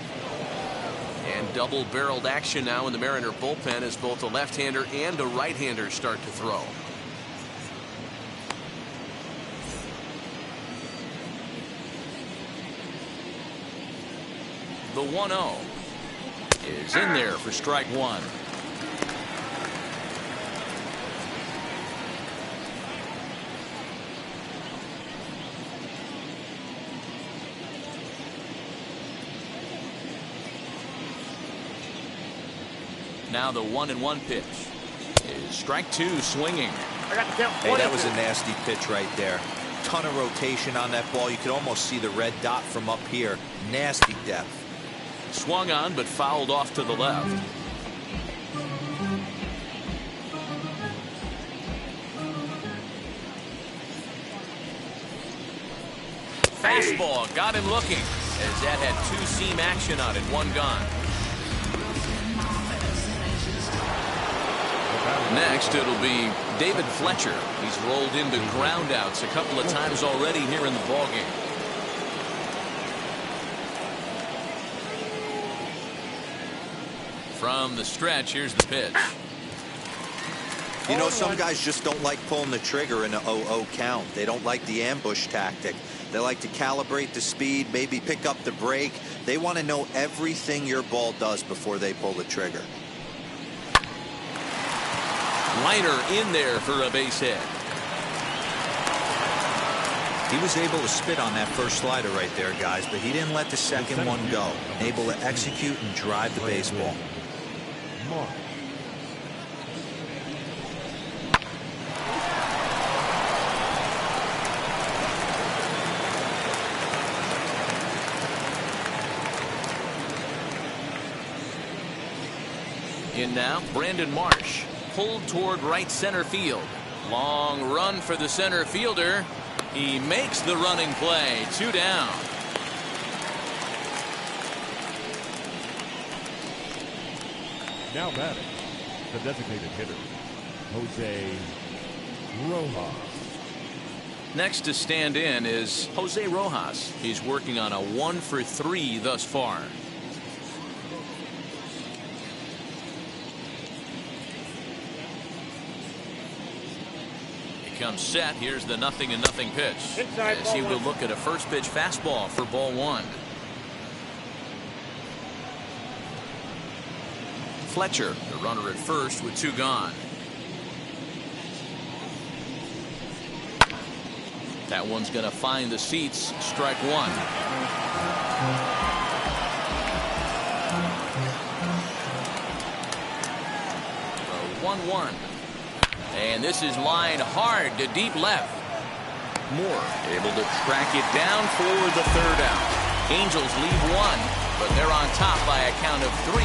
And double-barreled action now in the Mariner bullpen as both a left-hander and a right-hander start to throw. The 1-0 is in there for strike 1. Now the 1-1 pitch is strike 2, swinging. I got the count. Hey, that was a nasty pitch right there. Ton of rotation on that ball. You could almost see the red dot from up here. Nasty depth. Swung on, but fouled off to the left. Fastball got him looking, as that had 2-seam action on it. 1 gone. Next, it'll be David Fletcher. He's rolled into groundouts a couple of times already here in the ballgame. From the stretch, here's the pitch. You know, some guys just don't like pulling the trigger in an 0-0 count. They don't like the ambush tactic. They like to calibrate the speed, maybe pick up the brake. They want to know everything your ball does before they pull the trigger. Liner in there for a base hit. He was able to spit on that first slider right there, guys, but he didn't let the second one go. Able to execute and drive the baseball. Marsh. In now, Brandon Marsh. Pulled toward right center field. Long run for the center fielder. He makes the running play. 2 down. Now batting, the designated hitter, Jose Rojas. Next to stand in is Jose Rojas. He's working on a 1 for 3 thus far. Comes set. Here's the 0-0 pitch. Inside, as he ball will 1. look at a first pitch fastball for ball 1. Fletcher, the runner at first with 2 gone. That one's going to find the seats. Strike 1. 1-1. And this is lined hard to deep left. Moore able to track it down for the third out. Angels leave one, but they're on top by a count of 3-0.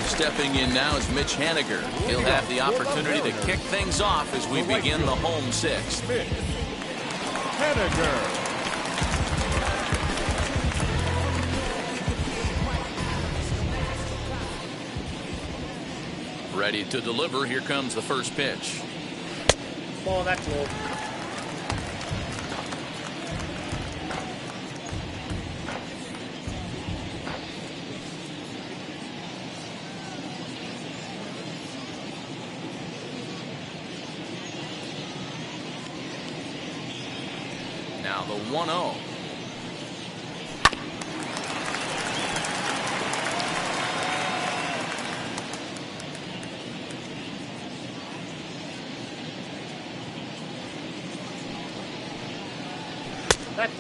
Stepping in now is Mitch Haniger. He'll have the opportunity to kick things off as we begin the home sixth. Haniger. Ready to deliver. Here comes the first pitch. Ball, that's low. Now the 1-0.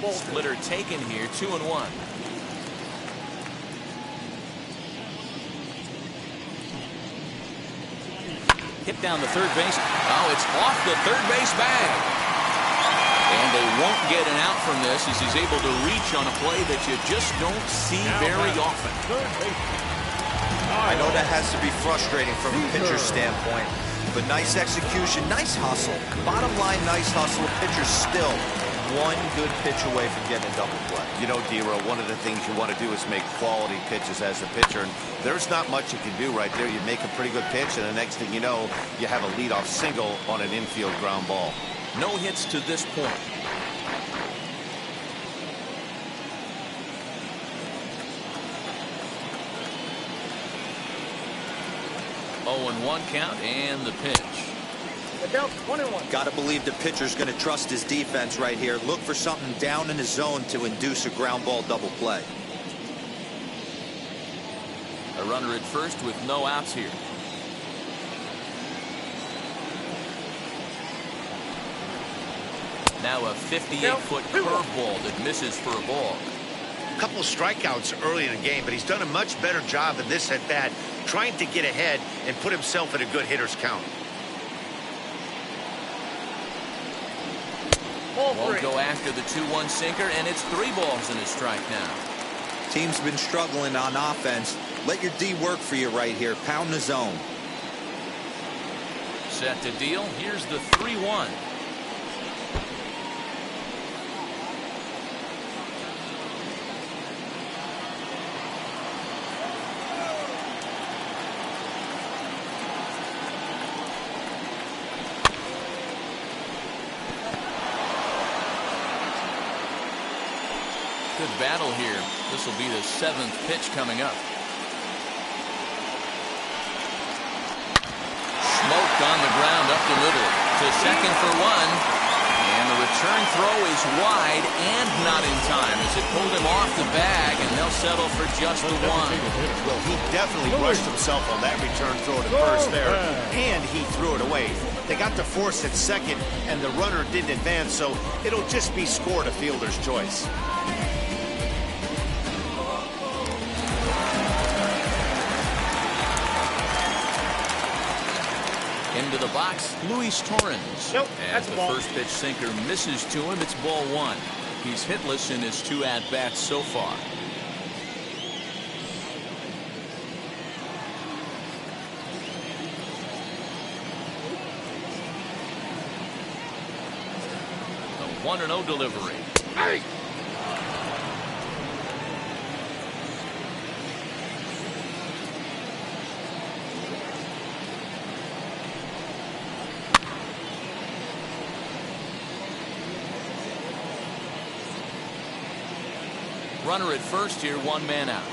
Splitter taken here, 2-1. Hit down the third base. Oh, it's off the third base bag. And they won't get an out from this as he's able to reach on a play that you just don't see very often. I know that has to be frustrating from a pitcher's standpoint, but nice execution, nice hustle. Bottom line, nice hustle. Pitcher's still one good pitch away from getting a double play. You know, D-Row, one of the things you want to do is make quality pitches as a pitcher, and there's not much you can do right there. You make a pretty good pitch, and the next thing you know, you have a leadoff single on an infield ground ball. No hits to this point. Oh, and 1 count and the pitch. Down 1-1. Got to believe the pitcher's going to trust his defense right here. Look for something down in his zone to induce a ground ball double play. A runner at first with no outs here. Now a 58-foot curveball that misses for a ball. A couple of strikeouts early in the game, but he's done a much better job in this at bat, trying to get ahead and put himself in a good hitter's count. Won't go after the 2-1 sinker, and it's 3 balls and a strike now. Team's been struggling on offense. Let your D work for you right here. Pound the zone. Set to deal. Here's the 3-1. Good battle here. This will be the 7th pitch coming up. Smoked on the ground up the middle to second for 1. And the return throw is wide and not in time as it pulled him off the bag, and they'll settle for just the 1. Well, he definitely rushed himself on that return throw to first there, and he threw it away. They got to force at second, and the runner didn't advance, so it'll just be scored a fielder's choice. Into the box, Luis Torrens. Nope, as that's the ball. first pitch sinker misses to him, it's ball 1. He's hitless in his 2 at-bats so far. A 1-0 delivery. Hey! Runner at first here, 1 man out.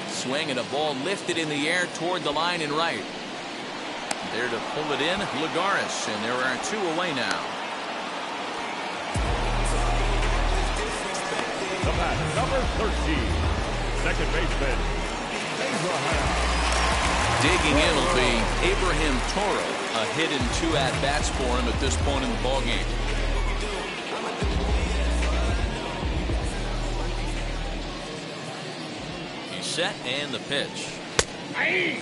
Swing and a ball lifted in the air toward the line and right. There to pull it in, Lagares, and there are 2 away now. The bat, number 13, second baseman, Abraham. Digging in will be Abraham Toro. A hit and 2 at-bats for him at this point in the ballgame. He's set and the pitch. Aye.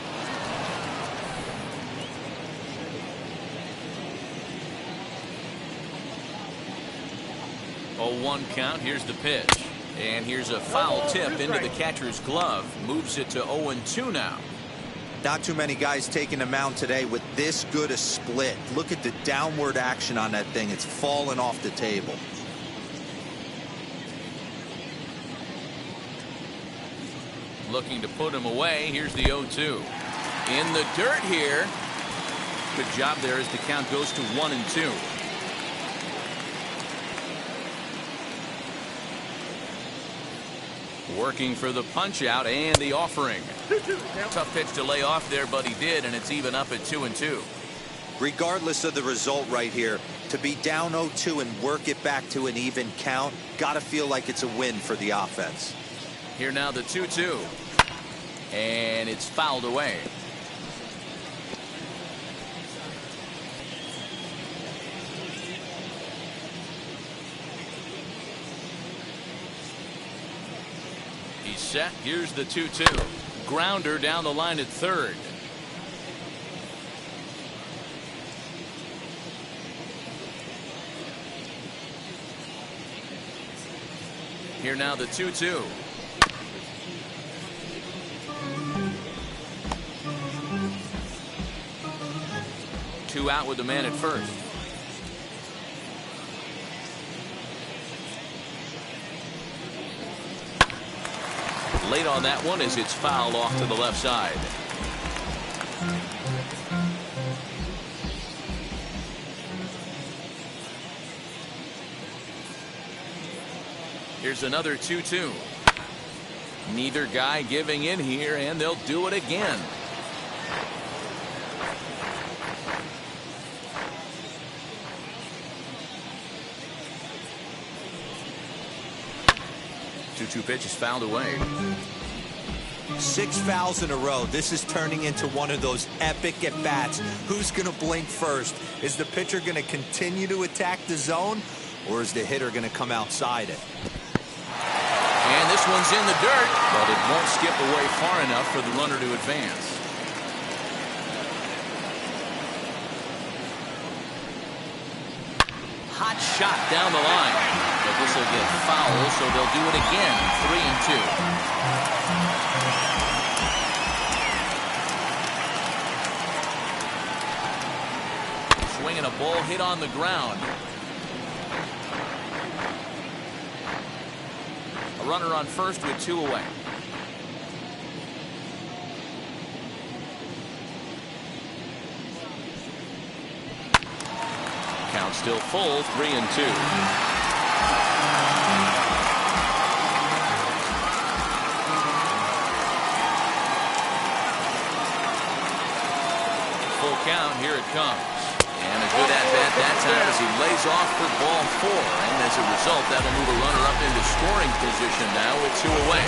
0-1 count. Here's the pitch. And here's a foul tip into the catcher's glove. Moves it to 0-2 now. Not too many guys taking the mound today with this good a split. Look at the downward action on that thing. It's falling off the table. Looking to put him away. Here's the 0-2. In the dirt here. Good job there as the count goes to 1-2. Working for the punch out and the offering. Tough pitch to lay off there, but he did, and it's even up at 2-2. Regardless of the result right here, to be down 0-2 and work it back to an even count, gotta feel like it's a win for the offense. Here now the 2-2. And it's fouled away. He's set. Here's the 2-2. Grounder down the line at third. Here now the 2-2. Two out with the man at first. Late on that one as it's fouled off to the left side. Here's another 2-2. Neither guy giving in here, and they'll do it again. Two pitch is fouled away. 6 fouls in a row. This is turning into one of those epic at-bats. Who's going to blink first? Is the pitcher going to continue to attack the zone, or is the hitter going to come outside it? And this one's in the dirt, but it won't skip away far enough for the runner to advance. Hot shot down the line. But this will get foul, so they'll do it again. 3-2. Swinging a ball hit on the ground. A runner on first with 2 away. Count still full, 3-2. Count. Here it comes. And a good at-bat that time as he lays off for ball 4. And as a result, that'll move a runner up into scoring position now with 2 away.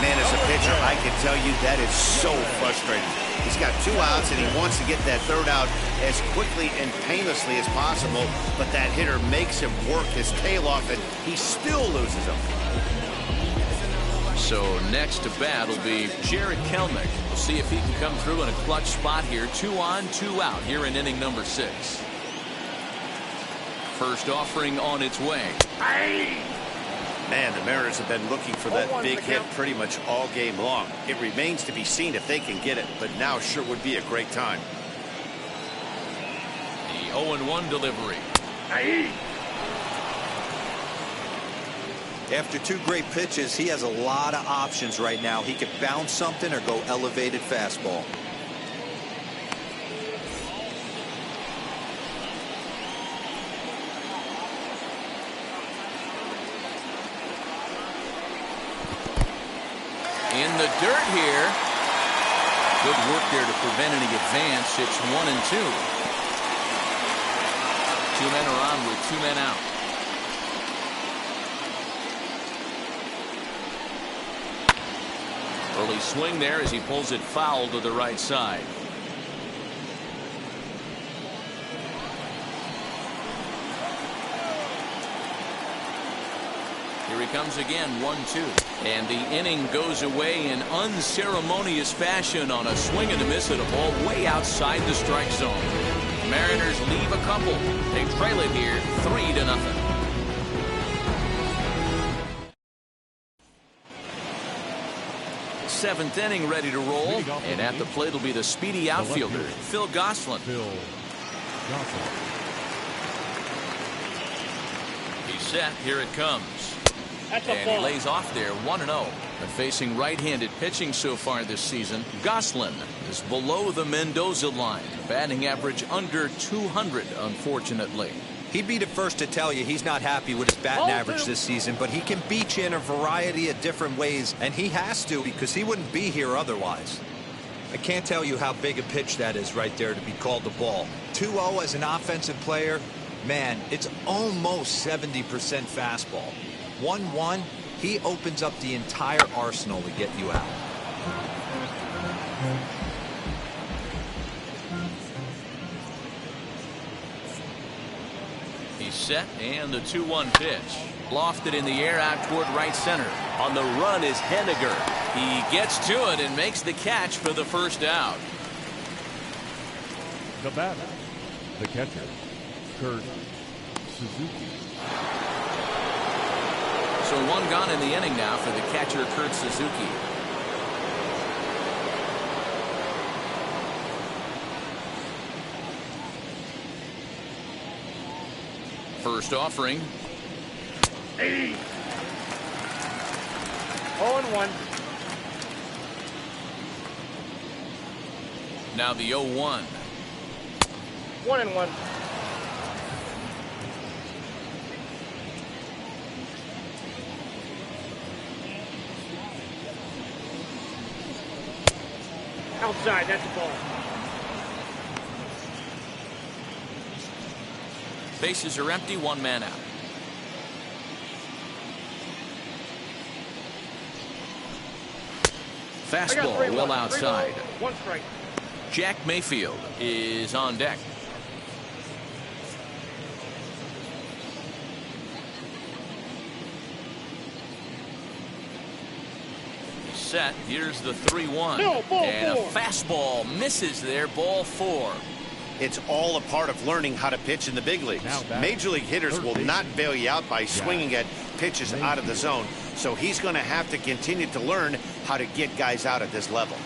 Man, as a pitcher, I can tell you that is so frustrating. He's got 2 outs, and he wants to get that 3rd out as quickly and painlessly as possible. But that hitter makes him work his tail off, and he still loses him. So next to bat will be Kellnick. We'll see if he can come through in a clutch spot here. 2 on, 2 out here in inning number 6. First offering on its way. Man, the Mariners have been looking for that big hit pretty much all game long. It remains to be seen if they can get it, but now sure would be a great time. The 0-1 delivery. After 2 great pitches, he has a lot of options right now. He could bounce something or go elevated fastball. In the dirt here. Good work there to prevent any advance. It's 1-2. 2 men are on with 2 men out. Early swing there as he pulls it foul to the right side. Here he comes again, 1-2. And the inning goes away in unceremonious fashion on a swing and a miss at a ball way outside the strike zone. Mariners leave a couple. They trail it here 3-0. Seventh inning ready to roll, and at the plate will be the speedy outfielder, Phil Gosselin. He's set. Here it comes. And he lays off there, 1-0. But facing right-handed pitching so far this season, Gosselin is below the Mendoza line. Batting average under 200, unfortunately. He'd be the first to tell you he's not happy with his batting average this season, but he can beat you in a variety of different ways, and he has to because he wouldn't be here otherwise. I can't tell you how big a pitch that is right there to be called the ball. 2-0 as an offensive player, man, it's almost 70% fastball. 1-1, he opens up the entire arsenal to get you out. He's set, and the 2-1 pitch. Lofted in the air out toward right center. On the run is Henniger. He gets to it and makes the catch for the first out. The batter, the catcher, Suzuki. So one gone in the inning now for the catcher, Suzuki. First offering. 0-1. Now the 0-1. 1-1. Outside, that's a ball. Bases are empty, one man out. Fastball well outside. 1 strike. Jack Mayfield is on deck. Set. Here's the 3-1. And a fastball misses there. Ball 4. It's all a part of learning how to pitch in the big leagues. Major league hitters will not bail you out by swinging at pitches out of the zone. So he's going to have to continue to learn how to get guys out at this level.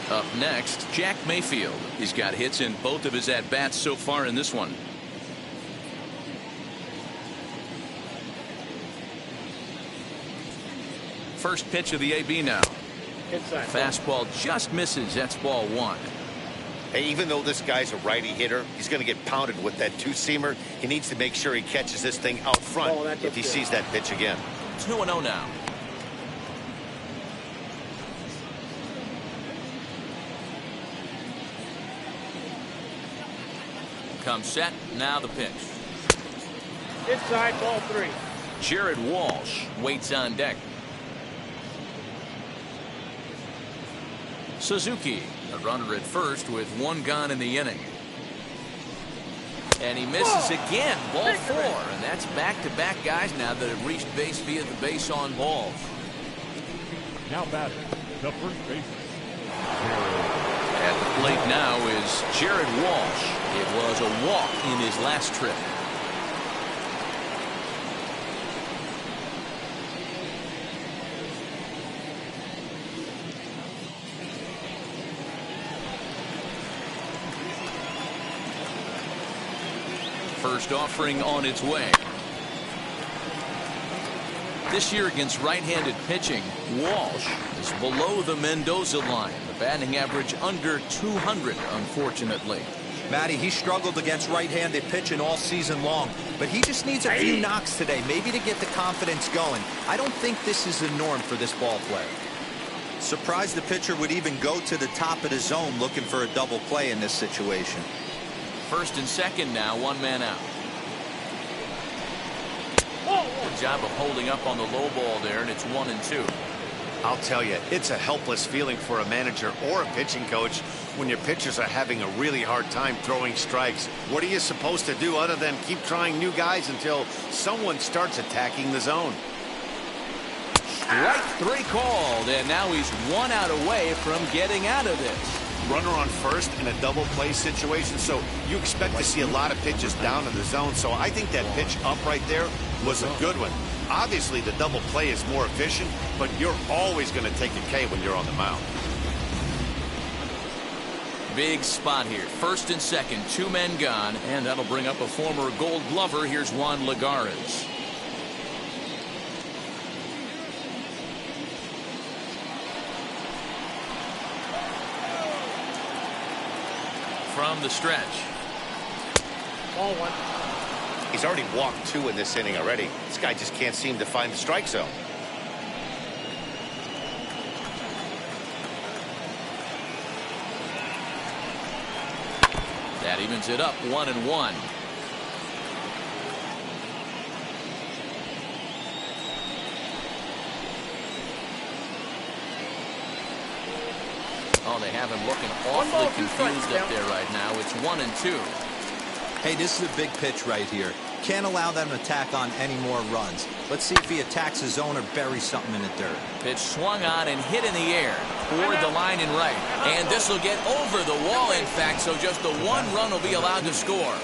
Up next, Jack Mayfield. He's got hits in both of his at-bats so far in this one. First pitch of the AB now. Inside. Fastball just misses. That's ball 1. Hey, even though this guy's a righty hitter, he's going to get pounded with that two-seamer. He needs to make sure he catches this thing out front if he sees that pitch again. 2-0 now. Comes set. Now the pitch. Inside, ball 3. Jared Walsh waits on deck. Suzuki, a runner at first with 1 gone in the inning. And he misses again. Ball 4. And that's back-to-back guys now that have reached base via the base on balls. Now batting, the first baseman. At the plate now is Jared Walsh. It was a walk in his last trip. First offering on its way. This year against right-handed pitching, Walsh is below the Mendoza line. The batting average under 200, unfortunately. Matty, he struggled against right-handed pitching all season long, but he just needs a few knocks today, maybe to get the confidence going. I don't think this is the norm for this ball player. Surprised the pitcher would even go to the top of the zone looking for a double play in this situation. First and second now, 1 man out. Good job of holding up on the low ball there, and it's 1-2. I'll tell you, it's a helpless feeling for a manager or a pitching coach when your pitchers are having a really hard time throwing strikes. What are you supposed to do other than keep trying new guys until someone starts attacking the zone? Strike 3 called, and now he's 1 out away from getting out of this. Runner on first in a double play situation, so you expect to see a lot of pitches down in the zone. So I think that pitch up right there was a good one. Obviously, the double play is more efficient, but you're always going to take a K when you're on the mound. Big spot here. First and second, 2 men gone, and that'll bring up a former Gold Glover. Here's Juan Lagares. From the stretch. Ball 1. He's already walked 2 in this inning already. This guy just can't seem to find the strike zone. That evens it up 1-1. Oh, they have him looking awfully confused up there right now. It's 1-2. Hey, this is a big pitch right here. Can't allow them to tack on any more runs. Let's see if he attacks his zone or buries something in the dirt. Pitch swung on and hit in the air toward the line and right. And this will get over the wall, in fact, so just the 1 run will be allowed to score.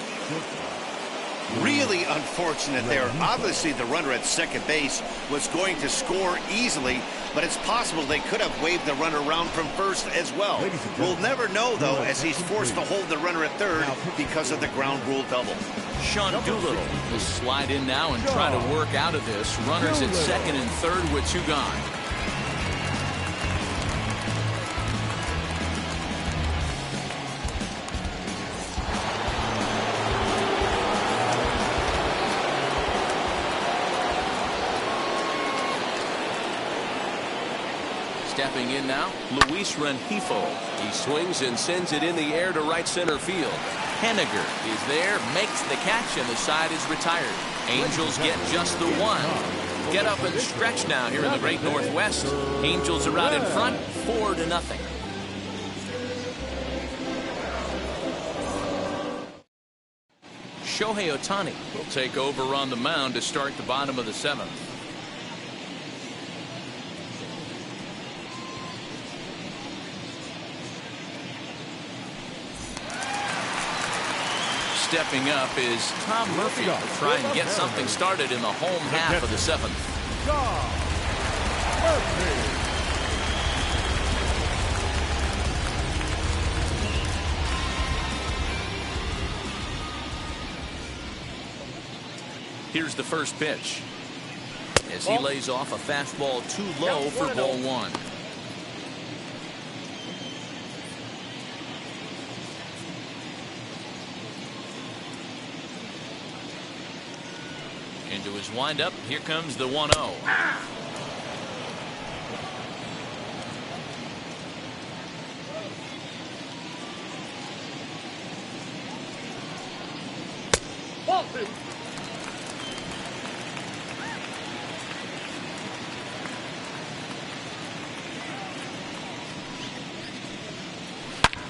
Really unfortunate there. Obviously, the runner at second base was going to score easily, but it's possible they could have waved the runner around from first as well. We'll never know, though, as he's forced to hold the runner at third because of the ground rule double. Sean Doolittle will slide in now and try to work out of this. Runners at second and third with 2 gone. Stepping in now, Luis Renjifo. He swings and sends it in the air to right center field. Henniger is there, makes the catch, and the side is retired. Angels get just the 1. Get up and stretch now here in the Great Northwest. Angels are out in front, 4-0. Shohei Ohtani will take over on the mound to start the bottom of the 7th. Stepping up is Tom Murphy to try and get something started in the home half of the 7th. Here's the first pitch as he lays off a fastball too low for ball 1. Into his windup. Here comes the 1-0. Ball 2.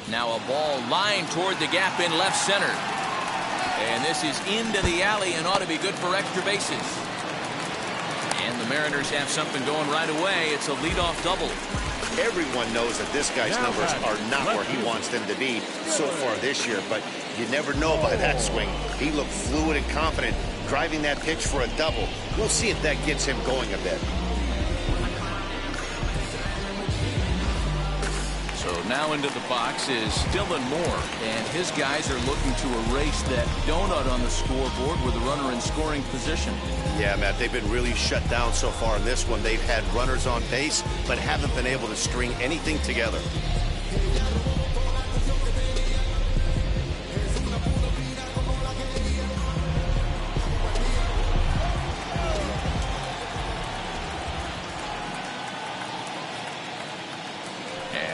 Now a ball lined toward the gap in left center. And this is into the alley and ought to be good for extra bases. And the Mariners have something going right away. It's a leadoff double. Everyone knows that this guy's numbers are not where he wants them to be so far this year, but you never know by that swing. He looked fluid and confident driving that pitch for a double. We'll see if that gets him going a bit. So now into the box is Dylan Moore, and his guys are looking to erase that donut on the scoreboard with a runner in scoring position. Yeah, Matt, they've been really shut down so far in this one. They've had runners on base, but haven't been able to string anything together.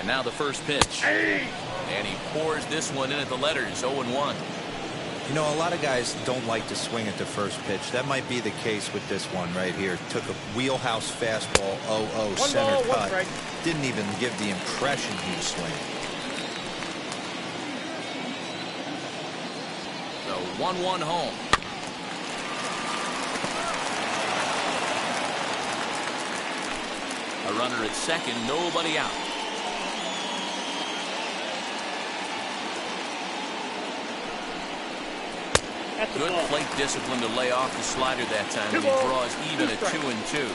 Now the first pitch. And he pours this one in at the letters, 0-1. You know, a lot of guys don't like to swing at the first pitch. That might be the case with this one right here. Took a wheelhouse fastball, 0-0 center cut. Didn't even give the impression he was swinging. So 1-1 home. A runner at second, nobody out. Good plate discipline to lay off the slider that time, and he draws even at 2-2.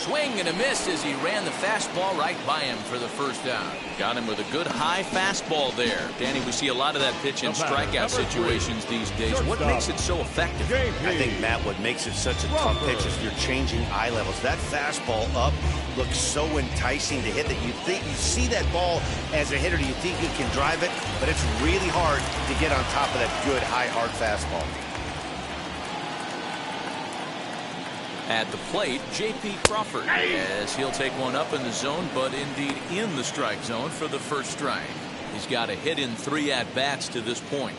Swing and a miss as he ran the fastball right by him for the first down. Got him with a good high fastball there. Danny, we see a lot of that pitch in strikeout situations these days. What makes it so effective? I think, Matt, what makes it such a tough pitch is you're changing eye levels. That fastball up looks so enticing to hit that you think you see that ball as a hitter, you think you can drive it, but it's really hard to get on top of that good high hard fastball. At the plate, J.P. Crawford, as he'll take one up in the zone, but indeed in the strike zone for the first strike. He's got a hit in 3 at-bats to this point.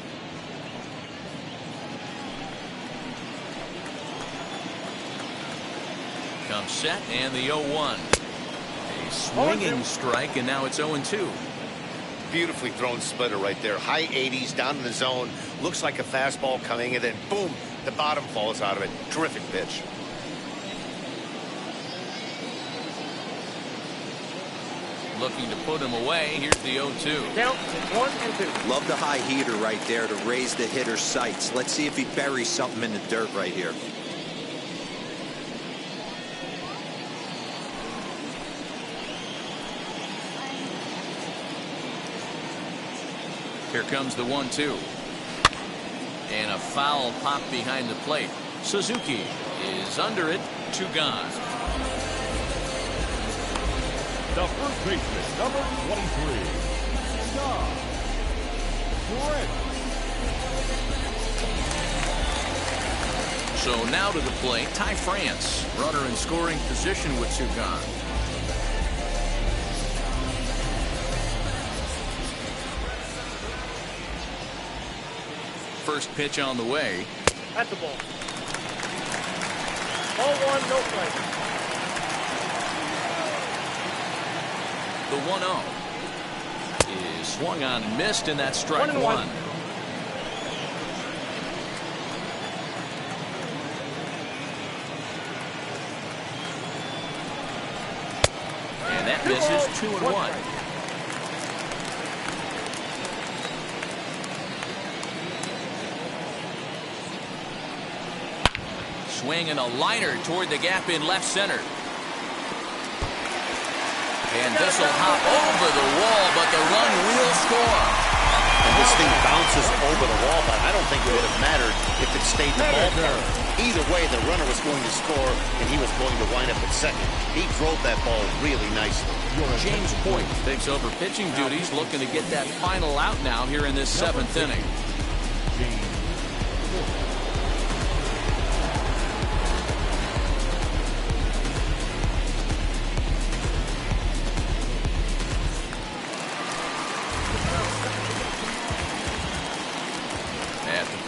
Comes set, and the 0-1. A swinging strike, and now it's 0-2. Beautifully thrown splitter right there. High 80s down in the zone. Looks like a fastball coming, and then boom, the bottom falls out of it. Terrific pitch. Looking to put him away. Here's the 0-2. Count 1-2. Love the high heater right there to raise the hitter's sights. Let's see if he buries something in the dirt right here. Here comes the 1-2. And a foul pop behind the plate. Suzuki is under it. 2 gone. The first baseman, number 23, Cobb. Torrance. So now to the plate, Ty France, runner in scoring position with 2 gone. First pitch on the way. At the ball. Ball 1, no strike. The 1-0 is swung on and missed, and that's strike 1. And that misses. 2-1. Swing and a liner toward the gap in left center. And this will hop over the wall, but the run will score. And this thing bounces over the wall, but I don't think it would have mattered if it stayed in the ballpark. Either way, the runner was going to score, and he was going to wind up at second. He drove that ball really nicely. James Point takes over pitching duties, looking to get that final out now here in this 7th inning.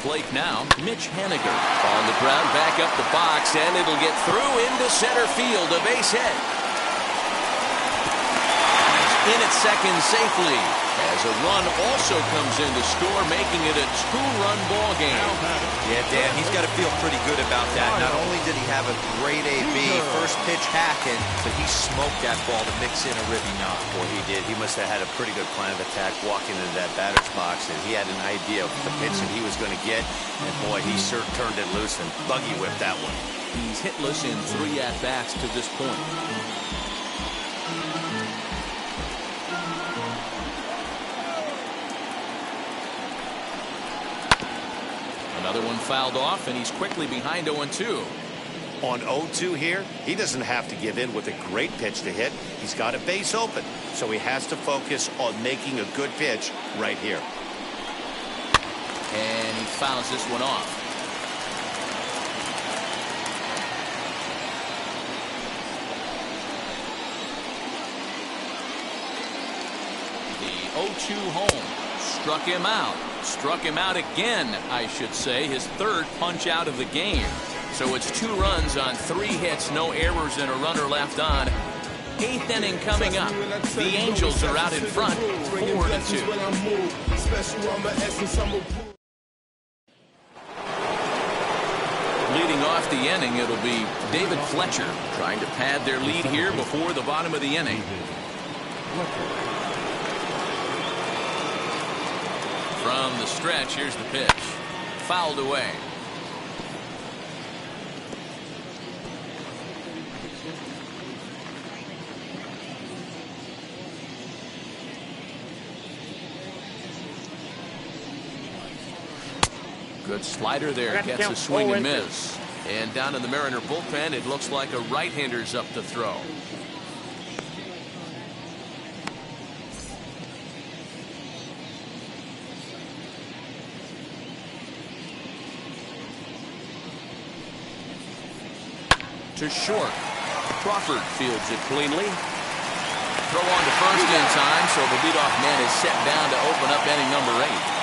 Plate now, Mitch Haniger on the ground, back up the box, and it'll get through into center field, a base hit. He's in at second safely as a run also comes in to score, making it a 2-run ball game. Yeah, Dan, he's got to feel pretty good about that. Not only did he have a great AB, first pitch hacking, but he smoked that ball to mix in a ribby knock. Boy, he did. He must have had a pretty good plan of attack walking into that batter's box, and he had an idea of the pitch that he was going to get, and boy, he sure turned it loose and buggy whipped that one. He's hitless in 3 at-bats to this point. Another one fouled off, and he's quickly behind 0-2. On 0-2 here, he doesn't have to give in with a great pitch to hit. He's got a base open, so he has to focus on making a good pitch right here. And he fouls this one off. The 2-2 home. Struck him out. Struck him out again, I should say. His third punch out of the game. So it's 2 runs on 3 hits, no errors, and a runner left on. 8th inning coming up. The Angels are out in front, 4-2. Leading off the inning, it'll be David Fletcher trying to pad their lead here before the bottom of the inning. From the stretch, here's the pitch. Fouled away. Good slider there, gets a swing and miss. And down in the Mariner bullpen, it looks like a right-hander's up to throw. To short. Crawford fields it cleanly. Throw on to first in time, so the leadoff man is set down to open up inning number 8.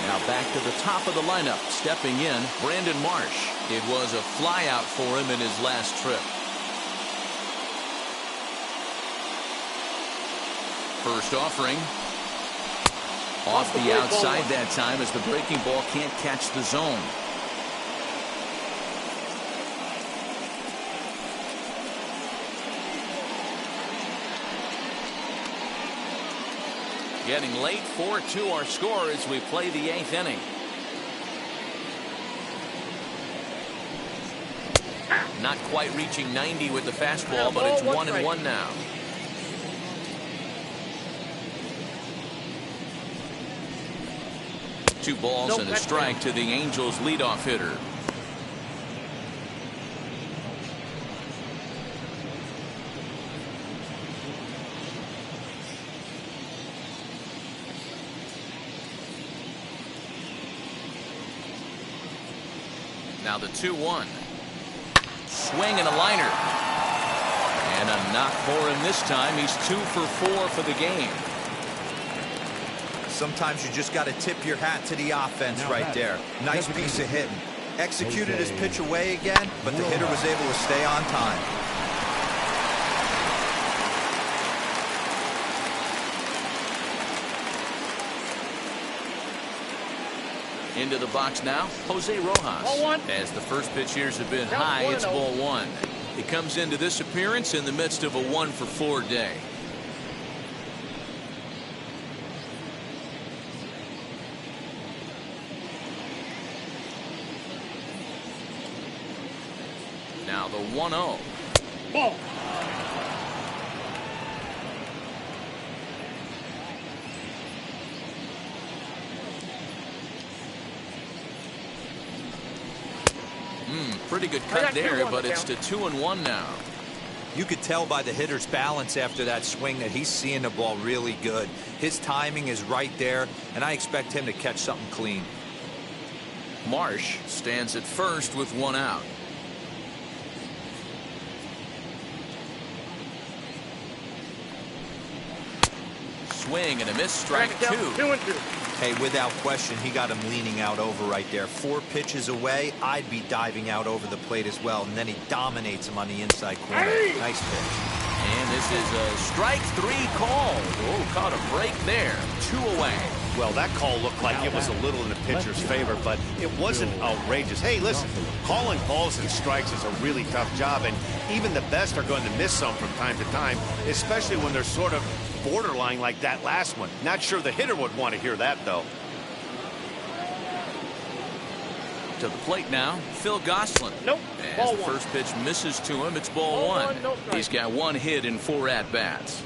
Now back to the top of the lineup, stepping in, Brandon Marsh. It was a flyout for him in his last trip. First offering. Off the outside that time as the breaking ball can't catch the zone. Getting late, 4-2 our score as we play the 8th inning. Not quite reaching 90 with the fastball, but it's 1-1 now. Two balls and a strike to the Angels leadoff hitter. Now the 2-1. Swing and a liner. And a knock for him this time. He's 2 for 4 for the game. Sometimes you just got to tip your hat to the offense right there. Nice piece of hitting. Executed his pitch away again, but the hitter was able to stay on time. Into the box now, Jose Rojas. As the first pitch here's a bit high, it's ball 1. He comes into this appearance in the midst of a 1 for 4 day. Now the 1-0. Ball. Pretty good cut there, but it's to 2-1 now. You could tell by the hitter's balance after that swing that he's seeing the ball really good. His timing is right there, and I expect him to catch something clean. Marsh stands at first with 1 out. Swing and a miss, strike 2. 2-2. Hey, without question, he got him leaning out over right there. 4 pitches away, I'd be diving out over the plate as well, and then he dominates him on the inside corner. Nice pitch. And this is a strike 3 call. Oh, caught a break there. 2 away. Well, that call looked like it was a little in the pitcher's favor, but it wasn't outrageous. Hey, listen, calling balls and strikes is a really tough job, and even the best are going to miss some from time to time, especially when they're sort of borderline like that last one. Not sure the hitter would want to hear that, though. To the plate now, Phil Gosselin. Nope. As the first pitch misses to him, it's ball 1. No strike. He's got 1 hit in 4 at-bats.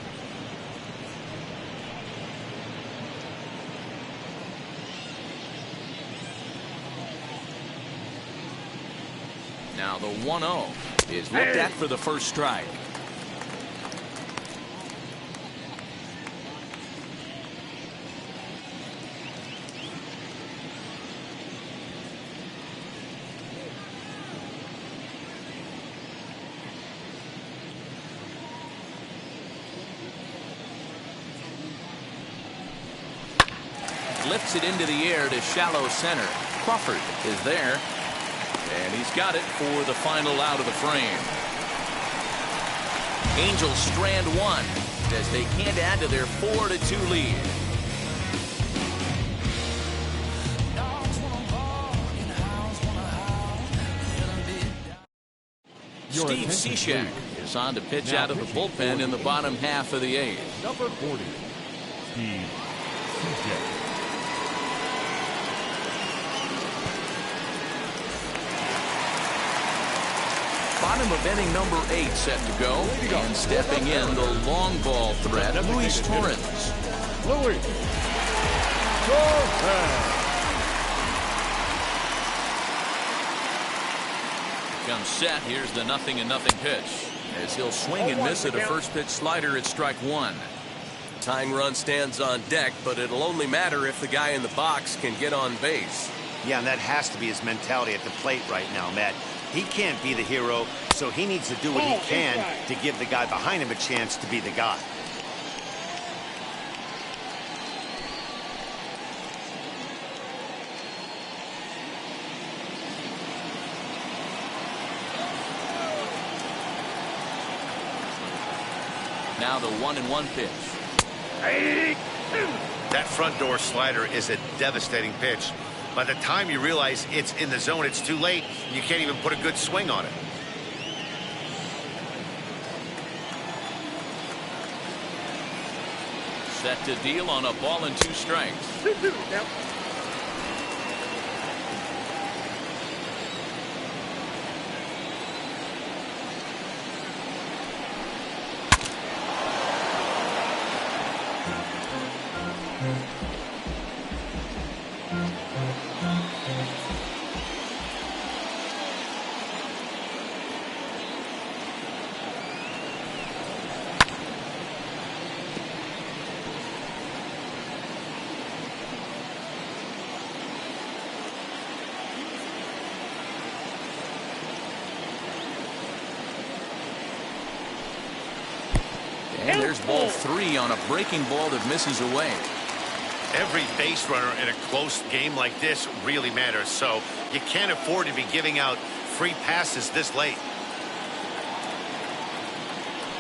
Now the 1-0 is looked at for the first strike. lifts it into the air to shallow center. Crawford is there, and he's got it for the final out of the frame. Angels strand one as they can't add to their 4-2 lead. Steve Cishek is on to pitch out of the bullpen in the bottom half of the 8th. Number 40, Steve Cishek. Bottom of inning number 8 set to go. And stepping in the long ball threat, Luis Torrens. Luis Torrens. Comes set. Here's the 0-0 pitch. As he'll swing and miss at a first pitch slider at strike 1. Tying run stands on deck, but it'll only matter if the guy in the box can get on base. Yeah, and that has to be his mentality at the plate right now, Matt. He can't be the hero, so he needs to do what he can to give the guy behind him a chance to be the guy. Now the 1-1 pitch. That front door slider is a devastating pitch. By the time you realize it's in the zone, it's too late. You can't even put a good swing on it. Set to deal on a ball and 2 strikes. Yep. And there's ball 3 on a breaking ball that misses away. Every base runner in a close game like this really matters, so you can't afford to be giving out free passes this late.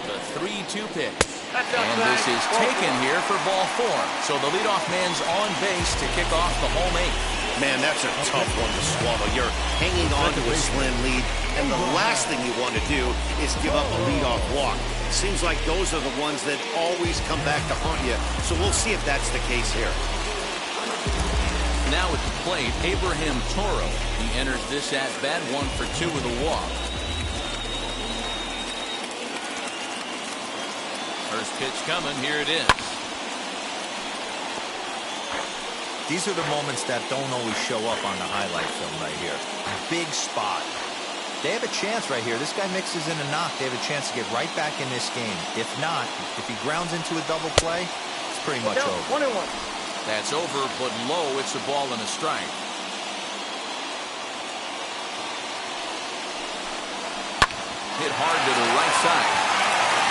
The 3-2 pitch. And this is taken here for ball 4. So the leadoff man's on base to kick off the home 8th. Man, that's a tough one to swallow. You're hanging on to a slim lead, and the last thing you want to do is give up a leadoff walk. Seems like those are the ones that always come back to haunt you, so we'll see if that's the case here. Now at the plate, Abraham Toro. He enters this at-bat 1 for 2 with a walk. First pitch coming, here it is. These are the moments that don't always show up on the highlight film right here. Big spot. They have a chance right here. This guy mixes in a knock. They have a chance to get right back in this game. If not, if he grounds into a double play, it's pretty much over. 1-1. That's over, but low. It's a ball and a strike. Hit hard to the right side.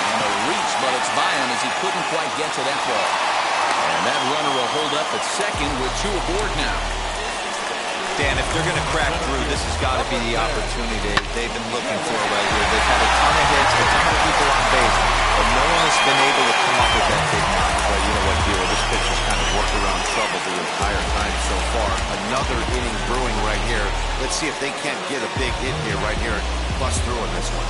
And a reach, but it's by him as he couldn't quite get to that ball. And that runner will hold up at second with 2 aboard now. Dan, if they're going to crack through, this has got to be the opportunity they've been looking for right here. They've had a ton of hits, a ton of people on base, but no one has been able to come up with that big knock. But you know what, Hero, this pitch has kind of worked around trouble the entire time so far. Another inning brewing right here. Let's see if they can't get a big hit here right here and bust through in this one.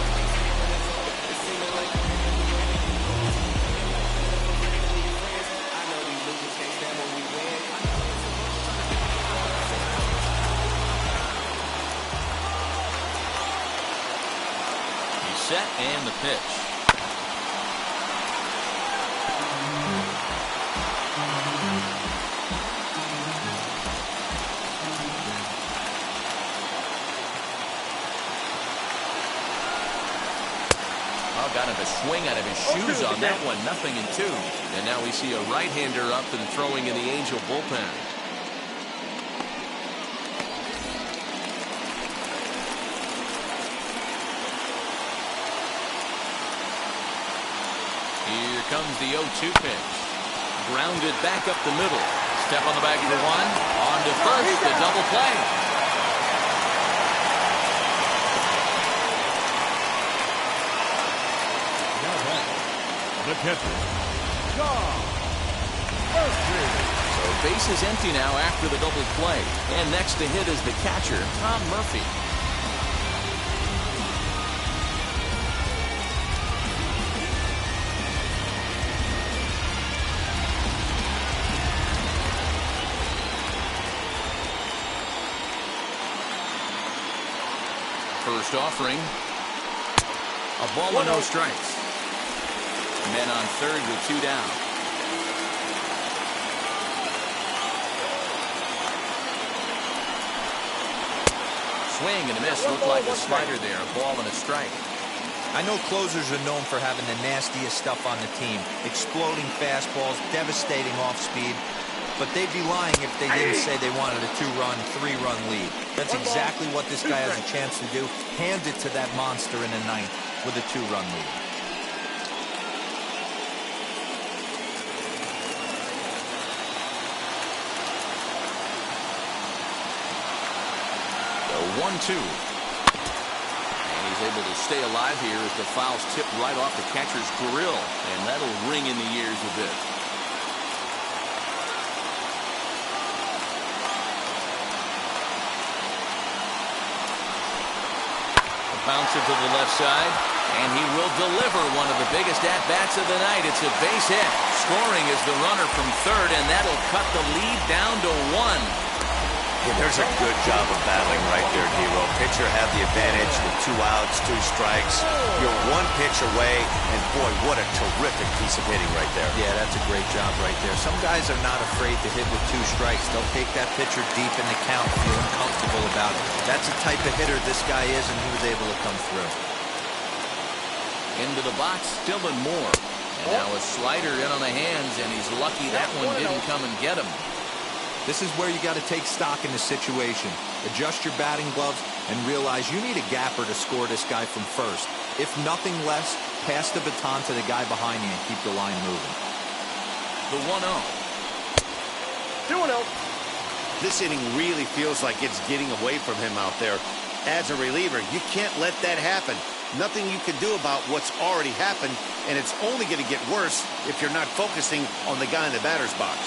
Set and the pitch. Oh, got him a swing out of his shoes on that one. 0-2. And now we see a right-hander up and throwing in the Angel bullpen. Here comes the 0-2 pitch. Grounded back up the middle. Step on the bag for one. On to first, the double play. The catcher, Cobb. So base is empty now after the double play. And next to hit is the catcher, Tom Murphy. First offering. A ball and no strikes. Men on third with 2 down. Swing and a miss. Looked like a slider there. A ball and a strike. I know closers are known for having the nastiest stuff on the team. Exploding fastballs, devastating off speed. But they'd be lying if they didn't say they wanted a 2-run, 3-run lead. That's exactly what this guy has a chance to do. Hand it to that monster in the ninth with a 2-run lead. The 1-2. And he's able to stay alive here as the foul's tipped right off the catcher's grill. And that'll ring in the ears a bit. Bouncer to the left side, and he will deliver one of the biggest at-bats of the night. It's a base hit. Scoring is the runner from third, and that'll cut the lead down to 1. Yeah, there's a good job of battling right there, D-Row. Pitcher had the advantage with 2 outs, 2 strikes. You're 1 pitch away, and boy, what a terrific piece of hitting right there. Yeah, that's a great job right there. Some guys are not afraid to hit with 2 strikes. They'll take that pitcher deep in the count, feeling comfortable about it. That's the type of hitter this guy is, and he was able to come through. Into the box, Dylan Moore. And now a slider in on the hands, and he's lucky that one didn't come and get him. This is where you got to take stock in the situation. Adjust your batting gloves and realize you need a gapper to score this guy from first. If nothing less, pass the baton to the guy behind you and keep the line moving. The 1-0. 2-0. This inning really feels like it's getting away from him out there. As a reliever, you can't let that happen. Nothing you can do about what's already happened, and it's only going to get worse if you're not focusing on the guy in the batter's box.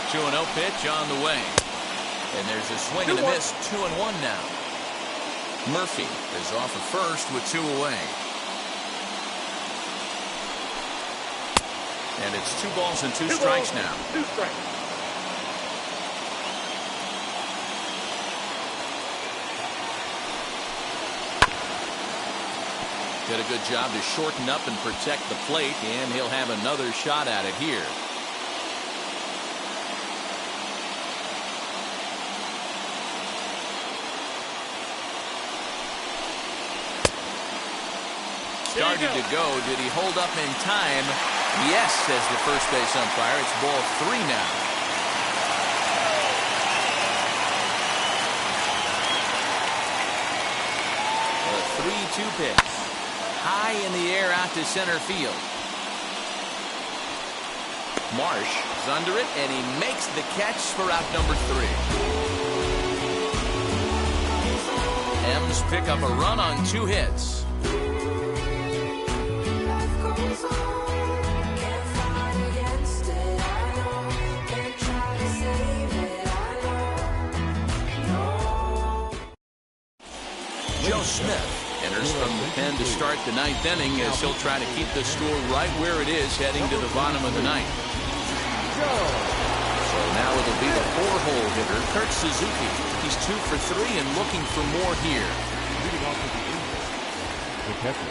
2-0 pitch on the way. And there's a swing and a miss. 2-1 now. Murphy is off of first with 2 away. And it's 2 balls and 2 strikes now. 2 strikes. Did a good job to shorten up and protect the plate, and he'll have another shot at it here. Started to go. Did he hold up in time? Yes, says the first base umpire. It's ball 3 now. The 3-2 pitch. High in the air out to center field. Marsh is under it, and he makes the catch for out number 3. M's pick up a run on 2 hits. Joe Smith enters from the pen to start the 9th inning as he'll try to keep the score right where it is heading to the bottom of the 9th. So now it'll be the 4-hole hitter, Kurt Suzuki. He's 2 for 3 and looking for more here.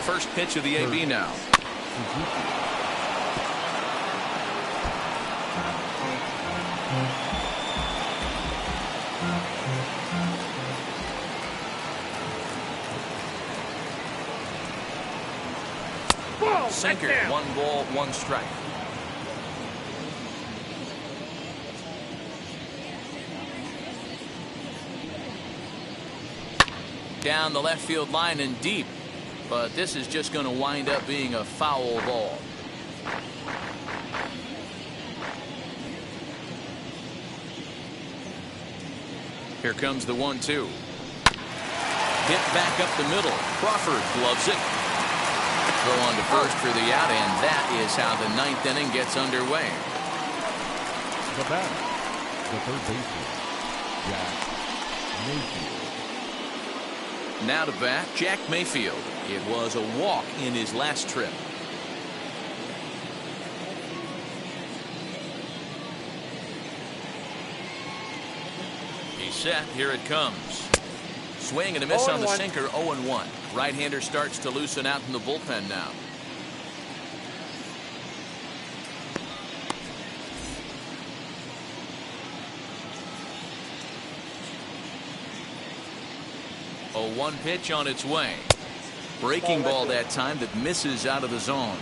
First pitch of the AB now. Sinker, 1 ball, 1 strike. Down the left field line and deep, but this is just going to wind up being a foul ball. Here comes the 1-2. Hit back up the middle. Crawford gloves it. Throw on to first for the out, and that is how the 9th inning gets underway. The batter, the third baseman, Jack Mayfield. Now to bat, Jack Mayfield. It was a walk in his last trip. He's set. Here it comes. Swing and a miss on the sinker. 0-1. Right-hander starts to loosen out in the bullpen now. A 1 pitch on its way. Breaking ball that time that misses out of the zone.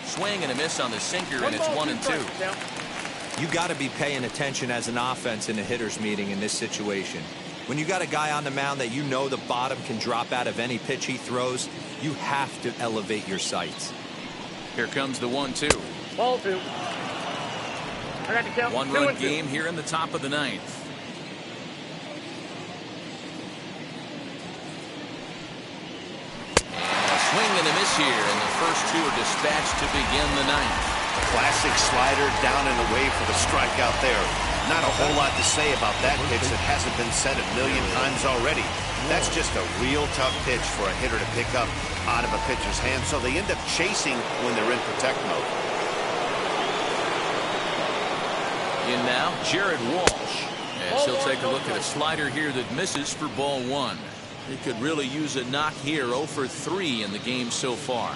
Swing and a miss on the sinker, and it's 1-2. You got to be paying attention as an offense in a hitter's meeting in this situation. When you got a guy on the mound that you know the bottom can drop out of any pitch he throws, you have to elevate your sights. Here comes the 1-2. Ball 2. I got to count. 1-run game here in the top of the 9th. And a swing and a miss here, and the first 2 are dispatched to begin the 9th. Classic slider down and away for the strikeout there. Not a whole lot to say about that pitch that hasn't been said a million times already. That's just a real tough pitch for a hitter to pick up out of a pitcher's hand, so they end up chasing when they're in protect mode. In now, Jared Walsh, as he'll take a look at a slider here that misses for ball 1. He could really use a knock here. 0 for 3 in the game so far.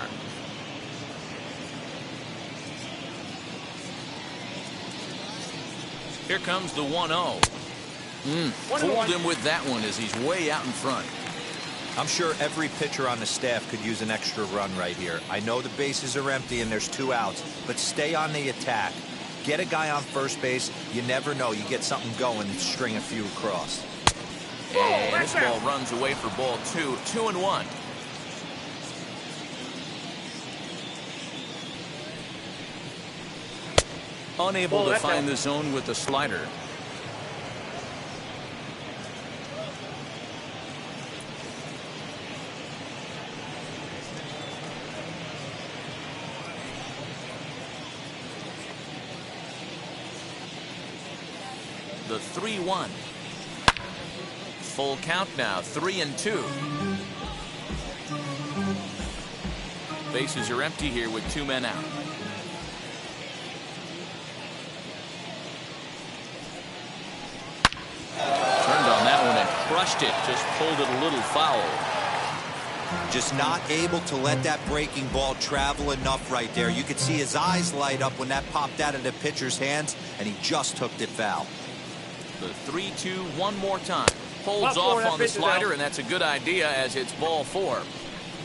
Here comes the 1-0. Fooled him with that one as he's way out in front. I'm sure every pitcher on the staff could use an extra run right here. I know the bases are empty and there's 2 outs, but stay on the attack. Get a guy on first base. You never know. You get something going and string a few across. And this ball runs away for ball 2. 2-1. Unable to find the zone with the slider. The 3-1. Full count now. 3-2. Bases are empty here with 2 men out. Turned on that one and crushed it. Just pulled it a little foul. Just not able to let that breaking ball travel enough right there. You could see his eyes light up when that popped out of the pitcher's hands, and he just hooked it foul. The 3-2 one more time. Holds off on the slider, and that's a good idea as it's ball 4.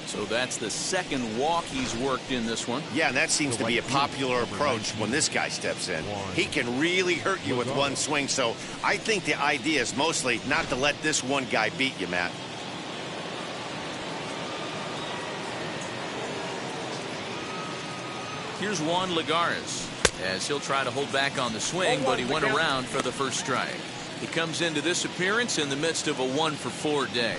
So that's the second walk he's worked in this one. Yeah, and that seems to be a popular approach when this guy steps in. He can really hurt you with one swing, so I think the idea is mostly not to let this one guy beat you, Matt. Here's Juan Lagares, as he'll try to hold back on the swing, but he went around for the first strike. He comes into this appearance in the midst of a 1-for-4 day.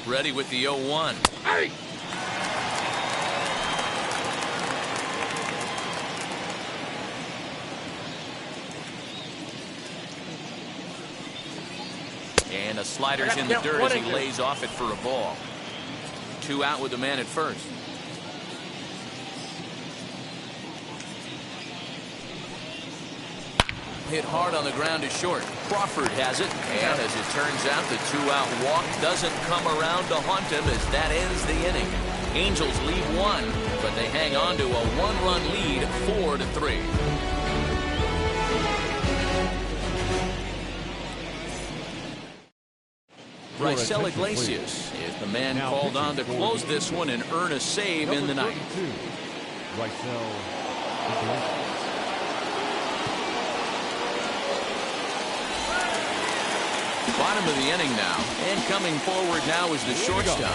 Ready with the 0-1. Hey! And a slider's in the dirt as he lays off it for a ball. 2 out with the man at first. Hit hard on the ground is short. Crawford has it, and as it turns out, the 2-out walk doesn't come around to haunt him as that ends the inning. Angels lead 1, but they hang on to a 1-run lead, 4-3. Raisel Iglesias is the man called on to close this one and earn a save in the ninth. Bottom of the inning now, and coming forward now is the shortstop,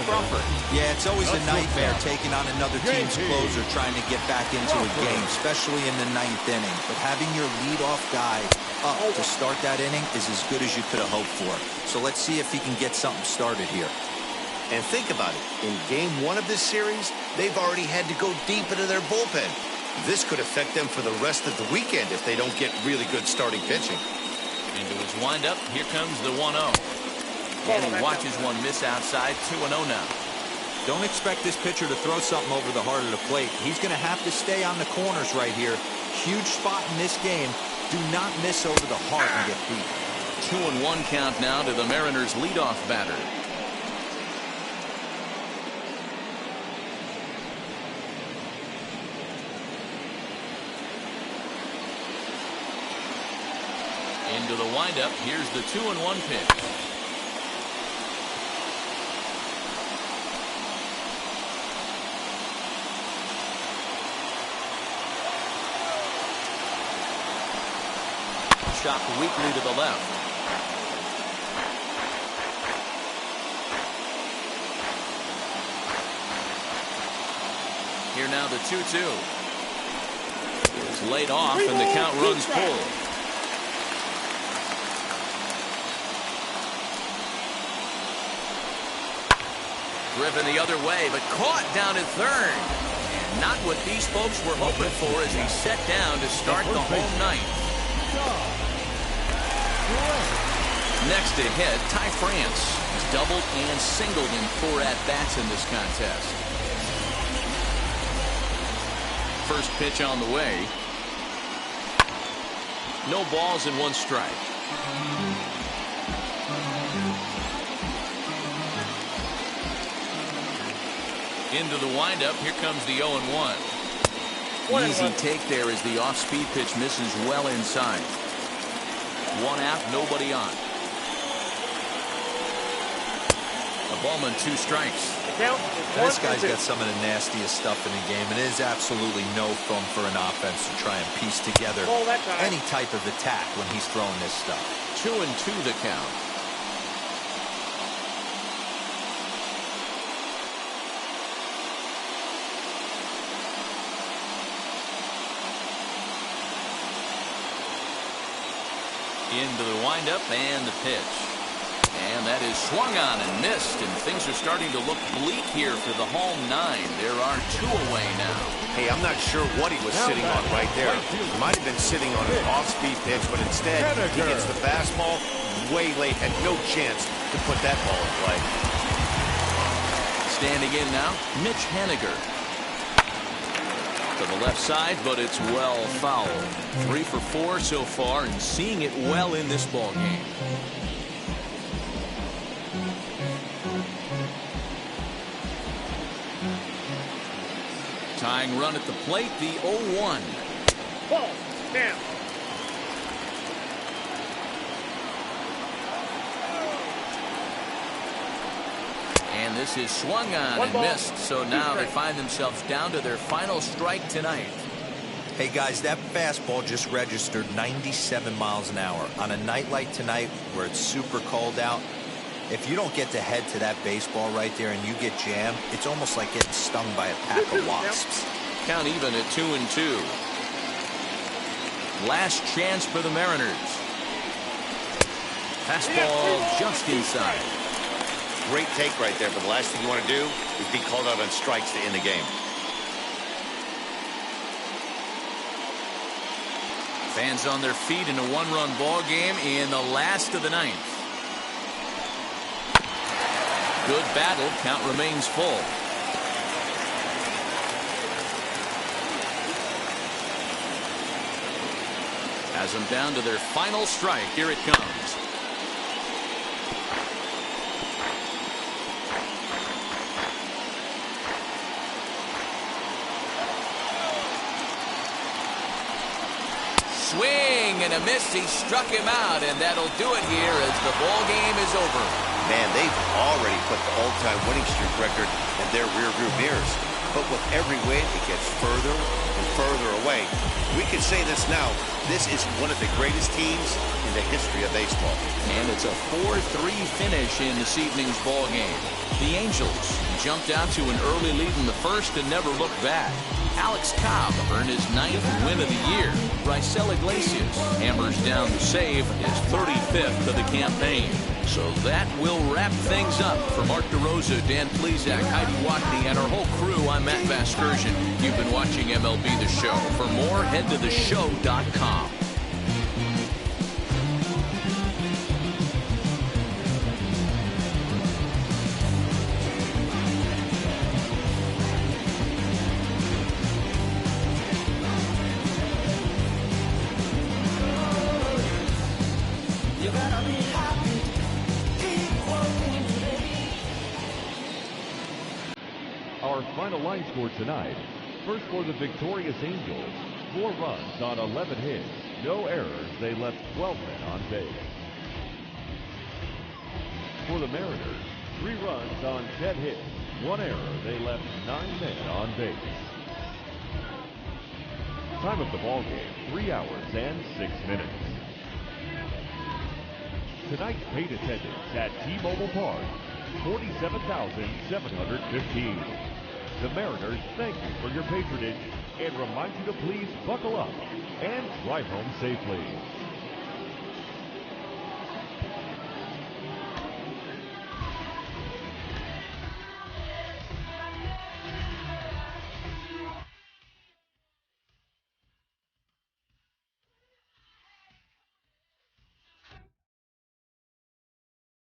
Crawford. Yeah, it's always a nightmare taking on another team's closer trying to get back into a game, especially in the 9th inning. But having your leadoff guy up to start that inning is as good as you could have hoped for. So let's see if he can get something started here. And think about it. In game 1 of this series, they've already had to go deep into their bullpen. This could affect them for the rest of the weekend if they don't get really good starting pitching. Into his windup, here comes the 1-0. And he watches one miss outside, 2-0 now. Don't expect this pitcher to throw something over the heart of the plate. He's going to have to stay on the corners right here. Huge spot in this game. Do not miss over the heart and get beat. 2-1 count now to the Mariners' leadoff batter. Into the windup. Here's the 2-1 pitch. Shot weakly to the left. Here now the 2-2. It's laid off and the count runs full. Driven the other way, but caught down at third. And not what these folks were hoping for as he set down to start the home ninth. Next to hit, Torrance. He's doubled and singled in 4 at-bats in this contest. First pitch on the way. No balls and 1 strike. Into the windup. Here comes the 0-1. Easy take there as the off-speed pitch misses well inside. 1 out, nobody on. A ballman, 2 strikes. This guy's got some of the nastiest stuff in the game. It is absolutely no fun for an offense to try and piece together any type of attack when he's throwing this stuff. 2-2 the count. Into the windup and the pitch. And that is swung on and missed, and things are starting to look bleak here for the home 9. There are 2 away now. Hey, I'm not sure what he was sitting on right there. He might have been sitting on an off-speed pitch, but instead he gets the fastball way late, had no chance to put that ball in play. Standing in now, Mitch Haniger. To the left side, but it's well foul. 3 for 4 so far, and seeing it well in this ball game. Tying run at the plate, the 0-1. Ball, down. And this is swung on and missed. So now they find themselves down to their final strike tonight. Hey guys, that fastball just registered 97 miles an hour. On a night like tonight where it's super cold out, if you don't get to head to that baseball right there and you get jammed, it's almost like getting stung by a pack of wasps. Count even at 2-2. Last chance for the Mariners. Fastball just inside. Great take right there, but the last thing you want to do is be called out on strikes to end the game. Fans on their feet in a 1-run ball game in the last of the 9th. Good battle. Count remains full. Has them down to their final strike. Here it comes. Swing and a miss. He struck him out, and that'll do it here as the ball game is over. Man, they've already put the all-time winning streak record in their rearview mirrors. but with every win, it gets further and further away. We can say this now. This is one of the greatest teams in the history of baseball. And it's a 4-3 finish in this evening's ball game. The Angels jumped out to an early lead in the first and never looked back. Alex Cobb earned his 9th win of the year. Raisel Iglesias hammers down the save, his 35th of the campaign. So that will wrap things up. For Mark DeRosa, Dan Plesac, Heidi Watney, and our whole crew, I'm Matt Vasgersian. You've been watching MLB The Show. For more, head to theshow.com. Our final line score tonight. First for the victorious Angels, 4 runs on 11 hits, no errors. They left 12 men on base. For the Mariners, 3 runs on 10 hits, 1 error. They left 9 men on base. Time of the ball game, 3 hours and 6 minutes. Tonight's paid attendance at T-Mobile Park, 47,715. The Mariners thank you for your patronage and remind you to please buckle up and drive home safely.